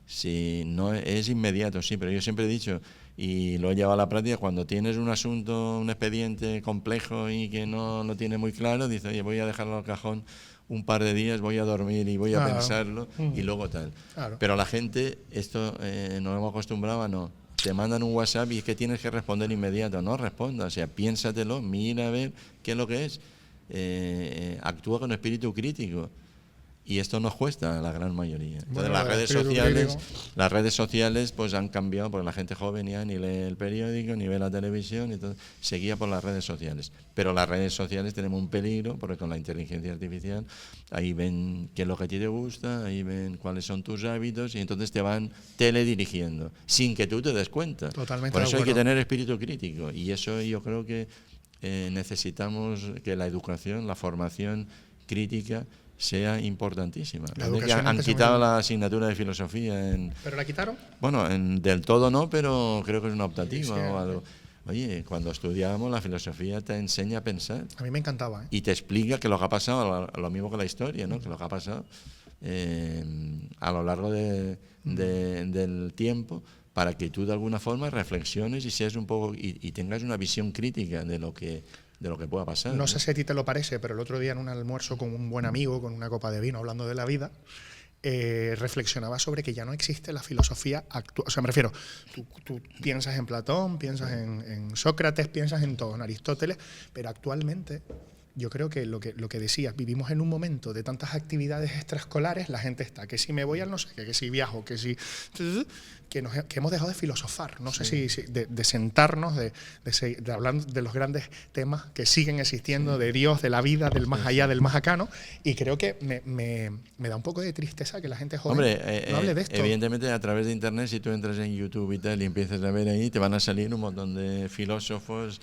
Speaker 2: sí, no es inmediato, sí, pero yo siempre he dicho, y lo he llevado a la práctica, cuando tienes un asunto, un expediente complejo y que no lo tienes muy claro, dices, oye, voy a dejarlo al cajón un par de días, voy a dormir y voy a pensarlo y luego tal. Claro. Pero la gente, esto nos hemos acostumbrado a no. Te mandan un WhatsApp y es que tienes que responder inmediato. No respondas, o sea, piénsatelo, mira a ver qué es lo que es. Actúa con espíritu crítico. Y esto nos cuesta a la gran mayoría. Entonces, las redes sociales pues han cambiado, porque la gente joven ya ni lee el periódico, ni ve la televisión, entonces se guía por las redes sociales. Pero las redes sociales tenemos un peligro, porque con la inteligencia artificial ahí ven qué es lo que a ti te gusta, ahí ven cuáles son tus hábitos y entonces te van teledirigiendo, sin que tú te des cuenta.
Speaker 1: Totalmente.
Speaker 2: Por eso hay que tener espíritu crítico y eso yo creo que necesitamos que la educación, la formación crítica sea importantísima.
Speaker 1: La
Speaker 2: Que
Speaker 1: educación
Speaker 2: han
Speaker 1: empieza
Speaker 2: quitado
Speaker 1: muy-
Speaker 2: la asignatura de filosofía en...
Speaker 1: ¿Pero la quitaron?
Speaker 2: Bueno, del todo no, pero creo que es una optativa
Speaker 1: Sí,
Speaker 2: o algo. Oye, cuando estudiábamos la filosofía te enseña a pensar
Speaker 1: A mí me encantaba, ¿eh?
Speaker 2: y te explica que lo que ha pasado, lo mismo que la historia, ¿no? Que lo que ha pasado a lo largo del tiempo, para que tú de alguna forma reflexiones y seas un poco y tengas una visión crítica de lo que pueda pasar.
Speaker 1: No sé si a ti te lo parece, pero el otro día en un almuerzo con un buen amigo, con una copa de vino, hablando de la vida, reflexionaba sobre que ya no existe la filosofía actual. O sea, me refiero, tú piensas en Platón, piensas en Sócrates, piensas en todo, en Aristóteles, pero actualmente yo creo que lo que decías, vivimos en un momento de tantas actividades extraescolares, la gente está, que si me voy al no sé qué, que si viajo, que si... que hemos dejado de filosofar, no sé si de sentarnos, de hablar de los grandes temas que siguen existiendo, de Dios, de la vida, del más allá, del más acá, ¿no? Y creo que me da un poco de tristeza que la gente joven no hable de esto.
Speaker 2: Evidentemente a través de internet, si tú entras en YouTube y tal y empiezas a ver ahí, te van a salir un montón de filósofos,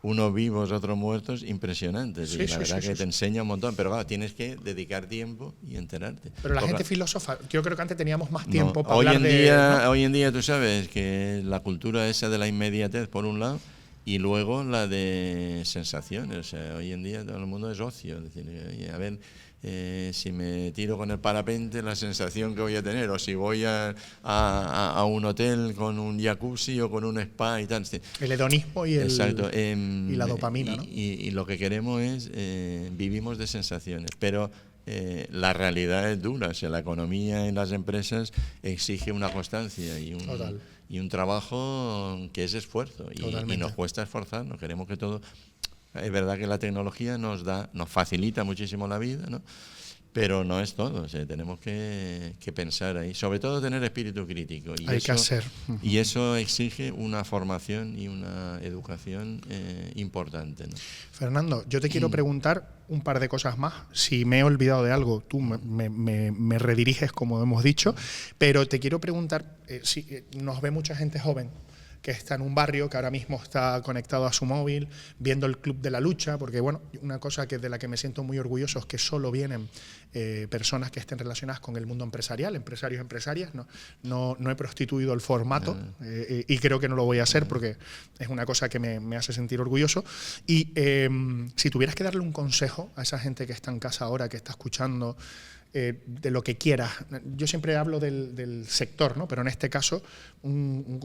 Speaker 2: unos vivos, otros muertos, impresionantes.
Speaker 1: Sí,
Speaker 2: y la
Speaker 1: sí,
Speaker 2: verdad
Speaker 1: sí,
Speaker 2: que
Speaker 1: sí,
Speaker 2: te enseña un montón, pero claro, tienes que dedicar tiempo y enterarte.
Speaker 1: Pero la
Speaker 2: Porque
Speaker 1: gente filósofa, yo creo que antes teníamos más tiempo para
Speaker 2: hoy
Speaker 1: hablar
Speaker 2: en
Speaker 1: de...
Speaker 2: día,
Speaker 1: ¿no?
Speaker 2: hoy en día tú sabes que la cultura esa de la inmediatez por un lado y luego la de sensaciones. O sea, hoy en día todo el mundo es ocio. Es decir, oye, a ver, si me tiro con el parapente, la sensación que voy a tener, o si voy a un hotel con un jacuzzi o con un spa y tal.
Speaker 1: El hedonismo y,
Speaker 2: Exacto.
Speaker 1: y la dopamina, ¿no?
Speaker 2: Y lo que queremos es, vivimos de sensaciones, pero la realidad es dura. O sea, la economía en las empresas exige una constancia y un trabajo que es esfuerzo y nos cuesta esforzarnos. Queremos que todo... Es verdad que la tecnología nos facilita muchísimo la vida, ¿no? Pero no es todo. O sea, tenemos que pensar ahí, sobre todo tener espíritu crítico. Y
Speaker 1: Hay que hacer.
Speaker 2: Y eso exige una formación y una educación importante, ¿no?
Speaker 1: Fernando, yo te quiero preguntar un par de cosas más. Si me he olvidado de algo, tú me rediriges, como hemos dicho, pero te quiero preguntar, si nos ve mucha gente joven que está en un barrio, que ahora mismo está conectado a su móvil, viendo el Club de la Lucha, porque bueno, una cosa de la que me siento muy orgulloso es que solo vienen personas que estén relacionadas con el mundo empresarial, empresarios, empresarias. No he prostituido el formato y creo que no lo voy a hacer porque es una cosa que me hace sentir orgulloso. Y si tuvieras que darle un consejo a esa gente que está en casa ahora, que está escuchando, de lo que quieras. Yo siempre hablo del sector, ¿no? Pero en este caso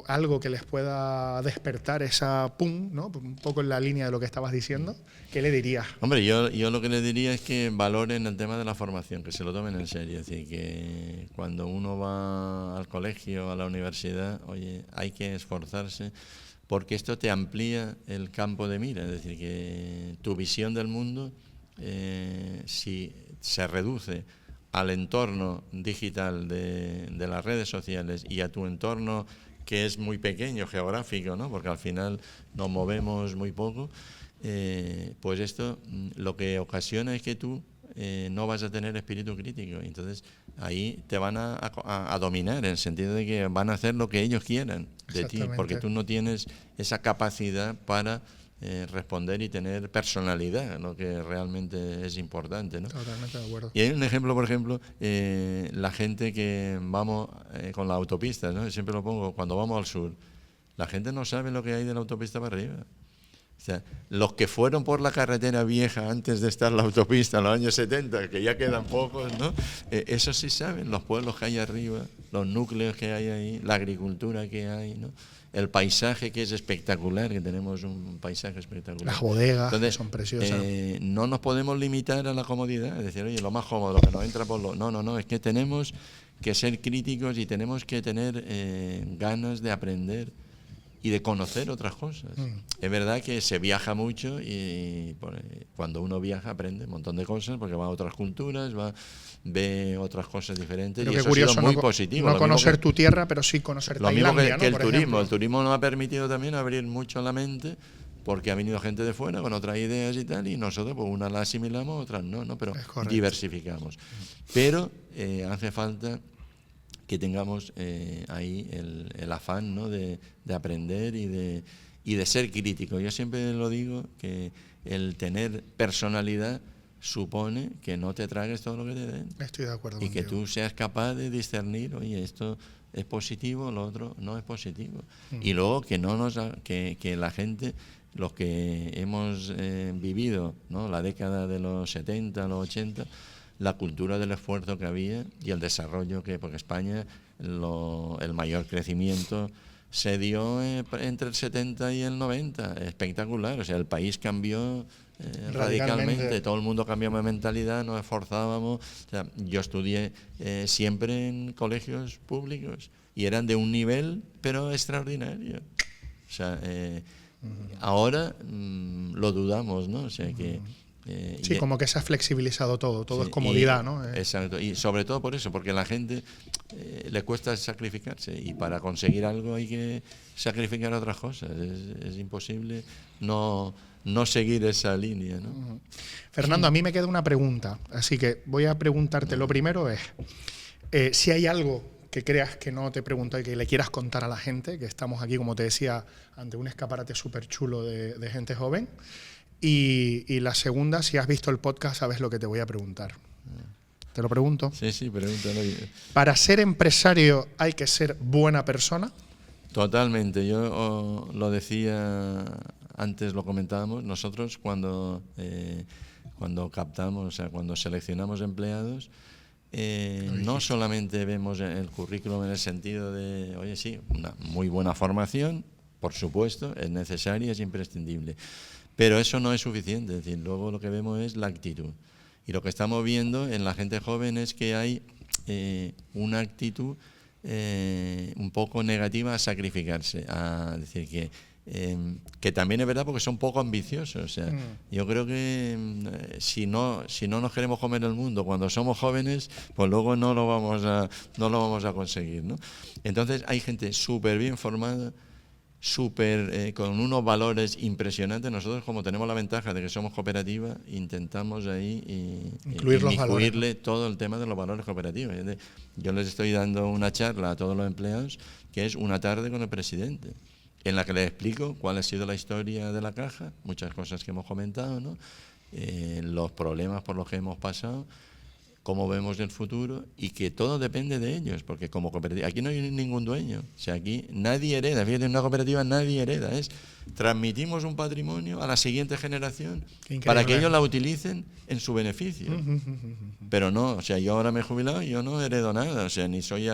Speaker 1: algo que les pueda despertar esa pum, ¿no? Un poco en la línea de lo que estabas diciendo. ¿Qué le dirías?
Speaker 2: Hombre, yo lo que le diría es que valoren el tema de la formación, que se lo tomen en serio. Es decir, que cuando uno va al colegio, a la universidad, oye, hay que esforzarse porque esto te amplía el campo de mira. Es decir, que tu visión del mundo, si se reduce al entorno digital de las redes sociales y a tu entorno que es muy pequeño, geográfico, ¿no? Porque al final nos movemos muy poco, pues esto lo que ocasiona es que tú no vas a tener espíritu crítico. Entonces ahí te van a dominar, en el sentido de que van a hacer lo que ellos quieran de ti, porque tú no tienes esa capacidad para responder y tener personalidad, lo que realmente es importante, ¿no?
Speaker 1: Totalmente de acuerdo.
Speaker 2: Y hay un ejemplo, por ejemplo, la gente que vamos con la autopista, ¿no? Siempre lo pongo, cuando vamos al sur, la gente no sabe lo que hay de la autopista para arriba. O sea, los que fueron por la carretera vieja antes de estar la autopista en los años 70, que ya quedan pocos, ¿no? Eso sí saben, los pueblos que hay arriba, los núcleos que hay ahí, la agricultura que hay, ¿no? El paisaje, que es espectacular, que tenemos un paisaje espectacular.
Speaker 1: Las bodegas,
Speaker 2: entonces,
Speaker 1: son preciosas.
Speaker 2: No nos podemos limitar a la comodidad, es decir, oye, lo más cómodo, lo que nos entra por lo... No, es que tenemos que ser críticos y tenemos que tener ganas de aprender y de conocer otras cosas. Es verdad que se viaja mucho y cuando uno viaja aprende un montón de cosas porque va a otras culturas, ve otras cosas diferentes.
Speaker 1: Pero
Speaker 2: y
Speaker 1: qué
Speaker 2: eso
Speaker 1: curioso,
Speaker 2: ha sido muy positivo.
Speaker 1: No conocer tu tierra, pero sí conocer Tailandia,
Speaker 2: lo mismo que el
Speaker 1: por
Speaker 2: turismo.
Speaker 1: ejemplo.
Speaker 2: El turismo nos ha permitido también abrir mucho la mente porque ha venido gente de fuera con otras ideas y tal, y nosotros pues unas las asimilamos, otras no, pero diversificamos. Pero hace falta que tengamos ahí el afán, ¿no? de aprender y de ser crítico. Yo siempre lo digo, que el tener personalidad supone que no te tragues todo lo que te den.
Speaker 1: Estoy de acuerdo
Speaker 2: Y
Speaker 1: contigo.
Speaker 2: que tú seas capaz de discernir, oye, esto es positivo, lo otro no es positivo. Y luego que que la gente, los que hemos vivido, ¿no?, la década de los 70, los 80, la cultura del esfuerzo que había y el desarrollo porque España, el mayor crecimiento se dio entre el 70 y el 90, espectacular, o sea, el país cambió radicalmente, todo el mundo cambió de mentalidad, nos esforzábamos, o sea, yo estudié siempre en colegios públicos y eran de un nivel pero extraordinario, o sea, ahora lo dudamos, ¿no? O sea que
Speaker 1: sí, como que se ha flexibilizado todo
Speaker 2: sí,
Speaker 1: es comodidad, ¿no?
Speaker 2: Exacto, y sobre todo por eso, porque a la gente le cuesta sacrificarse y para conseguir algo hay que sacrificar otras cosas, es imposible no seguir esa línea, ¿no?
Speaker 1: Fernando, a mí me queda una pregunta, así que voy a preguntarte. Lo primero es, si hay algo que creas que no te he preguntado y que le quieras contar a la gente, que estamos aquí, como te decía, ante un escaparate súper chulo de gente joven. Y la segunda, si has visto el podcast, sabes lo que te voy a preguntar. ¿Te lo pregunto?
Speaker 2: Sí, pregúntalo.
Speaker 1: ¿Para ser empresario hay que ser buena persona?
Speaker 2: Totalmente. Yo lo decía antes, lo comentábamos. Nosotros cuando captamos, o sea, cuando seleccionamos empleados, no solamente vemos el currículum en el sentido de, oye, sí, una muy buena formación, por supuesto, es necesaria, es imprescindible. Pero eso no es suficiente, es decir, luego lo que vemos es la actitud. Y lo que estamos viendo en la gente joven es que hay una actitud un poco negativa a sacrificarse, a decir que también es verdad porque son poco ambiciosos. O sea, yo creo que si no nos queremos comer el mundo cuando somos jóvenes, pues luego no lo vamos a conseguir, ¿no? Entonces hay gente súper bien formada, con unos valores impresionantes. Nosotros, como tenemos la ventaja de que somos cooperativa, intentamos ahí incluirle todo el tema de los valores cooperativos. Yo les estoy dando una charla a todos los empleados que es una tarde con el presidente, en la que les explico cuál ha sido la historia de la caja, muchas cosas que hemos comentado, ¿no? Los problemas por los que hemos pasado, cómo vemos el futuro y que todo depende de ellos, porque como cooperativa, aquí no hay ningún dueño, o sea, aquí nadie hereda, fíjate, en una cooperativa nadie hereda, transmitimos un patrimonio a la siguiente generación para que ellos la utilicen en su beneficio. Pero no, o sea, yo ahora me he jubilado y yo no heredo nada, o sea, ni soy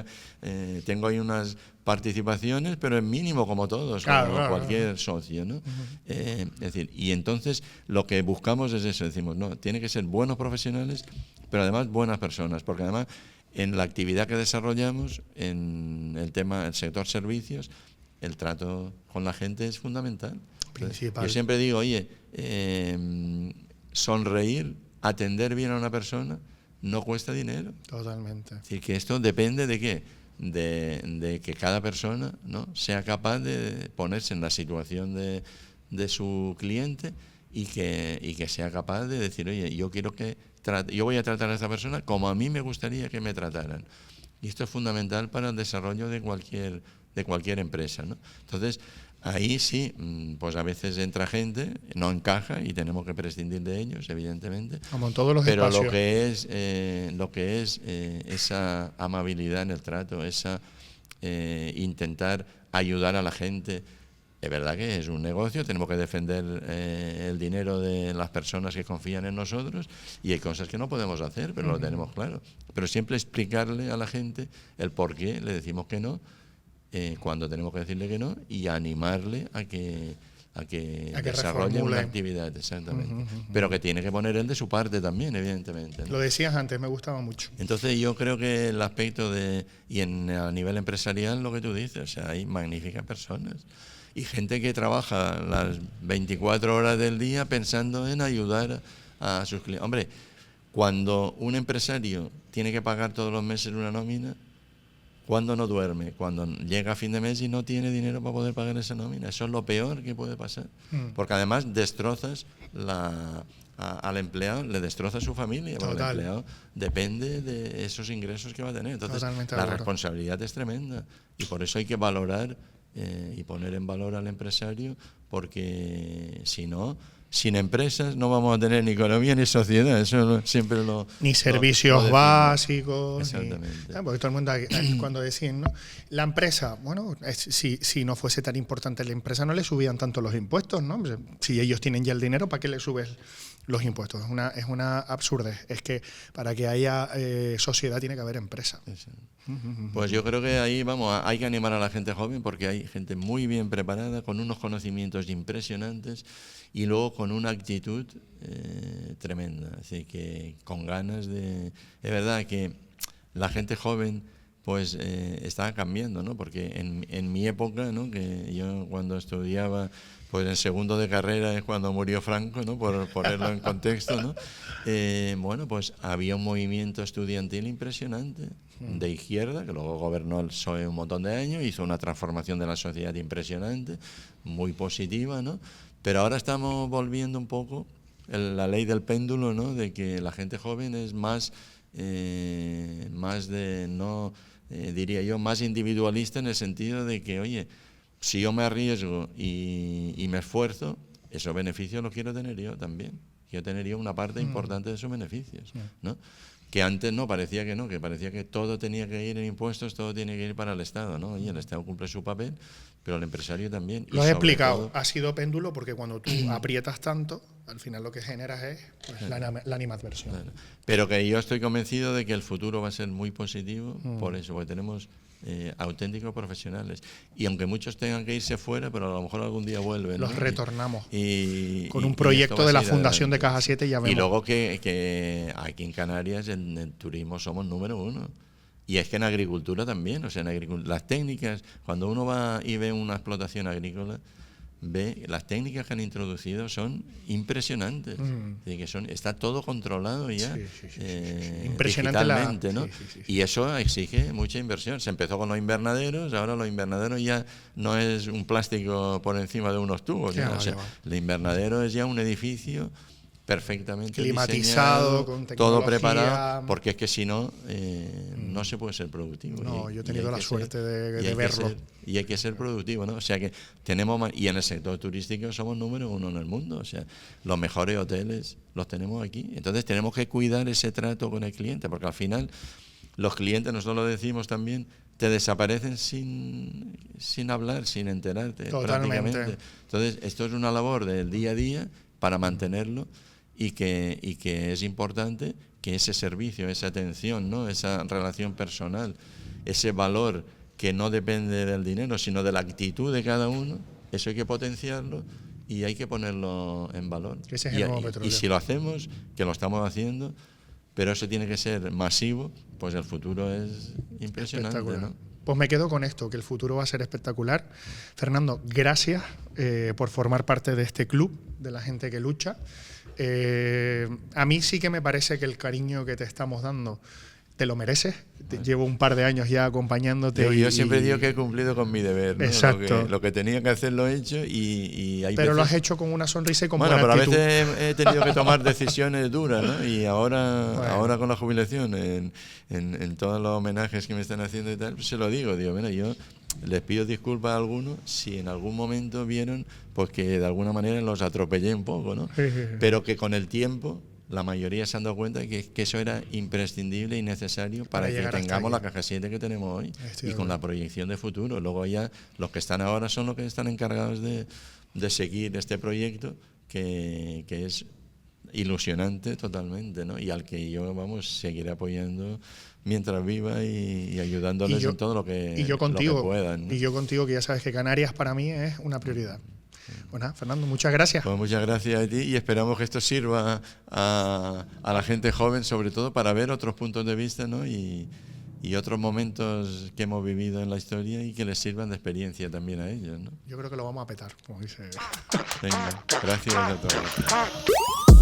Speaker 2: tengo ahí unas participaciones, pero es mínimo como todos, como cualquier socio, ¿no? Es decir, y entonces lo que buscamos es eso, decimos, no, tiene que ser buenos profesionales, pero además buenas personas, porque además en la actividad que desarrollamos, en el sector servicios, el trato con la gente es fundamental.
Speaker 1: Principal.
Speaker 2: Yo siempre digo, oye, sonreír, atender bien a una persona, no cuesta dinero.
Speaker 1: Totalmente.
Speaker 2: Es decir, que esto depende de qué, de que cada persona, ¿no?, sea capaz de ponerse en la situación de su cliente y que sea capaz de decir, oye, yo voy a tratar a esta persona como a mí me gustaría que me trataran. Y esto es fundamental para el desarrollo de cualquier empresa, ¿no? Entonces, ahí sí, pues a veces entra gente, no encaja y tenemos que prescindir de ellos, evidentemente.
Speaker 1: Como en todos los
Speaker 2: pero
Speaker 1: espacios.
Speaker 2: lo que es esa amabilidad en el trato, esa intentar ayudar a la gente. Es verdad que es un negocio, tenemos que defender el dinero de las personas que confían en nosotros y hay cosas que no podemos hacer, pero lo tenemos claro. Pero siempre explicarle a la gente el por qué le decimos que no, cuando tenemos que decirle que no, y animarle a que desarrolle una actividad, exactamente. Pero que tiene que poner él de su parte también, evidentemente, ¿no?
Speaker 1: Lo decías antes, me gustaba mucho.
Speaker 2: Entonces yo creo que el aspecto a nivel empresarial, lo que tú dices, o sea, hay magníficas personas. Y gente que trabaja las 24 horas del día pensando en ayudar a sus clientes. Hombre, cuando un empresario tiene que pagar todos los meses una nómina, ¿cuándo no duerme? Cuando llega a fin de mes y no tiene dinero para poder pagar esa nómina. Eso es lo peor que puede pasar. Porque además destrozas al empleado, le destroza su familia. Porque el empleado depende de esos ingresos que va a tener. Entonces, la responsabilidad es tremenda. Y por eso hay que valorar y poner en valor al empresario, porque si no, sin empresas no vamos a tener ni economía ni sociedad, eso siempre
Speaker 1: ni servicios básicos.
Speaker 2: Exactamente.
Speaker 1: Porque todo el mundo, cuando decían, ¿no? La empresa, bueno, si no fuese tan importante la empresa, no le subían tanto los impuestos, ¿no? Si ellos tienen ya el dinero, ¿para qué le subes los impuestos? Es una absurdez. Es que para que haya sociedad tiene que haber empresa.
Speaker 2: Pues yo creo que ahí, vamos, hay que animar a la gente joven porque hay gente muy bien preparada, con unos conocimientos impresionantes y luego con una actitud tremenda. Así que con ganas de... Es verdad que la gente joven pues está cambiando, ¿no? Porque en mi época, ¿no? Que yo cuando estudiaba, pues en segundo de carrera es cuando murió Franco, ¿no? Por ponerlo en contexto, ¿no? Bueno, pues había un movimiento estudiantil impresionante de izquierda, que luego gobernó el PSOE un montón de años, hizo una transformación de la sociedad impresionante, muy positiva, ¿no? Pero ahora estamos volviendo un poco la ley del péndulo, ¿no? De que la gente joven es más de no... diría yo, más individualista en el sentido de que, oye, si yo me arriesgo y me esfuerzo, esos beneficios los quiero tener yo también. Quiero tener yo una parte importante de esos beneficios, ¿no? Que antes no, parecía que todo tenía que ir en impuestos, todo tiene que ir para el Estado, ¿no? Oye, el Estado cumple su papel, pero el empresario también.
Speaker 1: Lo has explicado, ha sido péndulo porque cuando tú aprietas tanto, al final lo que generas es pues, la animadversión.
Speaker 2: Claro. Pero que yo estoy convencido de que el futuro va a ser muy positivo por eso, porque tenemos auténticos profesionales. Y aunque muchos tengan que irse fuera, pero a lo mejor algún día vuelven, ¿no?
Speaker 1: Los retornamos. Con un
Speaker 2: y
Speaker 1: proyecto de la Fundación de Caja 7 ya vemos.
Speaker 2: Y luego que aquí en Canarias en el turismo somos número 1. Y es que en agricultura también, o sea, las técnicas, cuando uno va y ve una explotación agrícola, ve las técnicas que han introducido son impresionantes. Que está todo controlado ya
Speaker 1: impresionante
Speaker 2: digitalmente, ¿no?
Speaker 1: Sí.
Speaker 2: Y eso exige mucha inversión. Se empezó con los invernaderos, ahora los invernaderos ya no es un plástico por encima de unos tubos. El invernadero es ya un edificio perfectamente
Speaker 1: climatizado, con
Speaker 2: todo preparado, porque es que si no, no se puede ser productivo.
Speaker 1: No, yo he tenido la suerte de verlo.
Speaker 2: Y hay que ser productivo, ¿no? O sea que tenemos, y en el sector turístico somos número 1 en el mundo, o sea, los mejores hoteles los tenemos aquí. Entonces tenemos que cuidar ese trato con el cliente, porque al final los clientes, nosotros lo decimos también, te desaparecen sin hablar, sin enterarte.
Speaker 1: Totalmente.
Speaker 2: Prácticamente. Entonces esto es una labor del día a día para mantenerlo. Y que es importante que ese servicio, esa atención, ¿no? Esa relación personal, ese valor que no depende del dinero, sino de la actitud de cada uno, eso hay que potenciarlo y hay que ponerlo en valor.
Speaker 1: Ese es el nuevo petróleo.
Speaker 2: Y si lo hacemos, que lo estamos haciendo, pero eso tiene que ser masivo, pues el futuro es impresionante, ¿no?
Speaker 1: Pues me quedo con esto, que el futuro va a ser espectacular. Fernando, gracias por formar parte de este club, de la gente que lucha. A mí sí que me parece que el cariño que te estamos dando te lo mereces. Llevo un par de años ya acompañándote.
Speaker 2: Yo siempre digo que he cumplido con mi deber, ¿no?
Speaker 1: Exacto.
Speaker 2: Lo que tenía que hacer lo he hecho y hay
Speaker 1: pero
Speaker 2: veces...
Speaker 1: lo has hecho con una sonrisa y con buena actitud.
Speaker 2: Pero a veces he tenido que tomar decisiones duras, ¿no? Y ahora con la jubilación, en todos los homenajes que me están haciendo y tal, pues se lo digo, bueno, yo les pido disculpas a algunos si en algún momento vieron pues que de alguna manera los atropellé un poco, ¿no? Pero que con el tiempo la mayoría se han dado cuenta de que eso era imprescindible y necesario para que tengamos la Caja 7 que tenemos hoy y con la proyección de futuro. Luego ya los que están ahora son los que están encargados de seguir este proyecto que es ilusionante totalmente, ¿no? Y al que yo, seguiré apoyando mientras viva y ayudándoles en todo lo que puedan, ¿no?
Speaker 1: Y yo contigo, que ya sabes que Canarias para mí es una prioridad. Bueno, Fernando, muchas gracias.
Speaker 2: Pues muchas gracias a ti y esperamos que esto sirva a la gente joven, sobre todo para ver otros puntos de vista, ¿no? Y otros momentos que hemos vivido en la historia y que les sirvan de experiencia también a ellos, ¿no?
Speaker 1: Yo creo que lo vamos a petar, como dice.
Speaker 2: Venga, gracias a todos.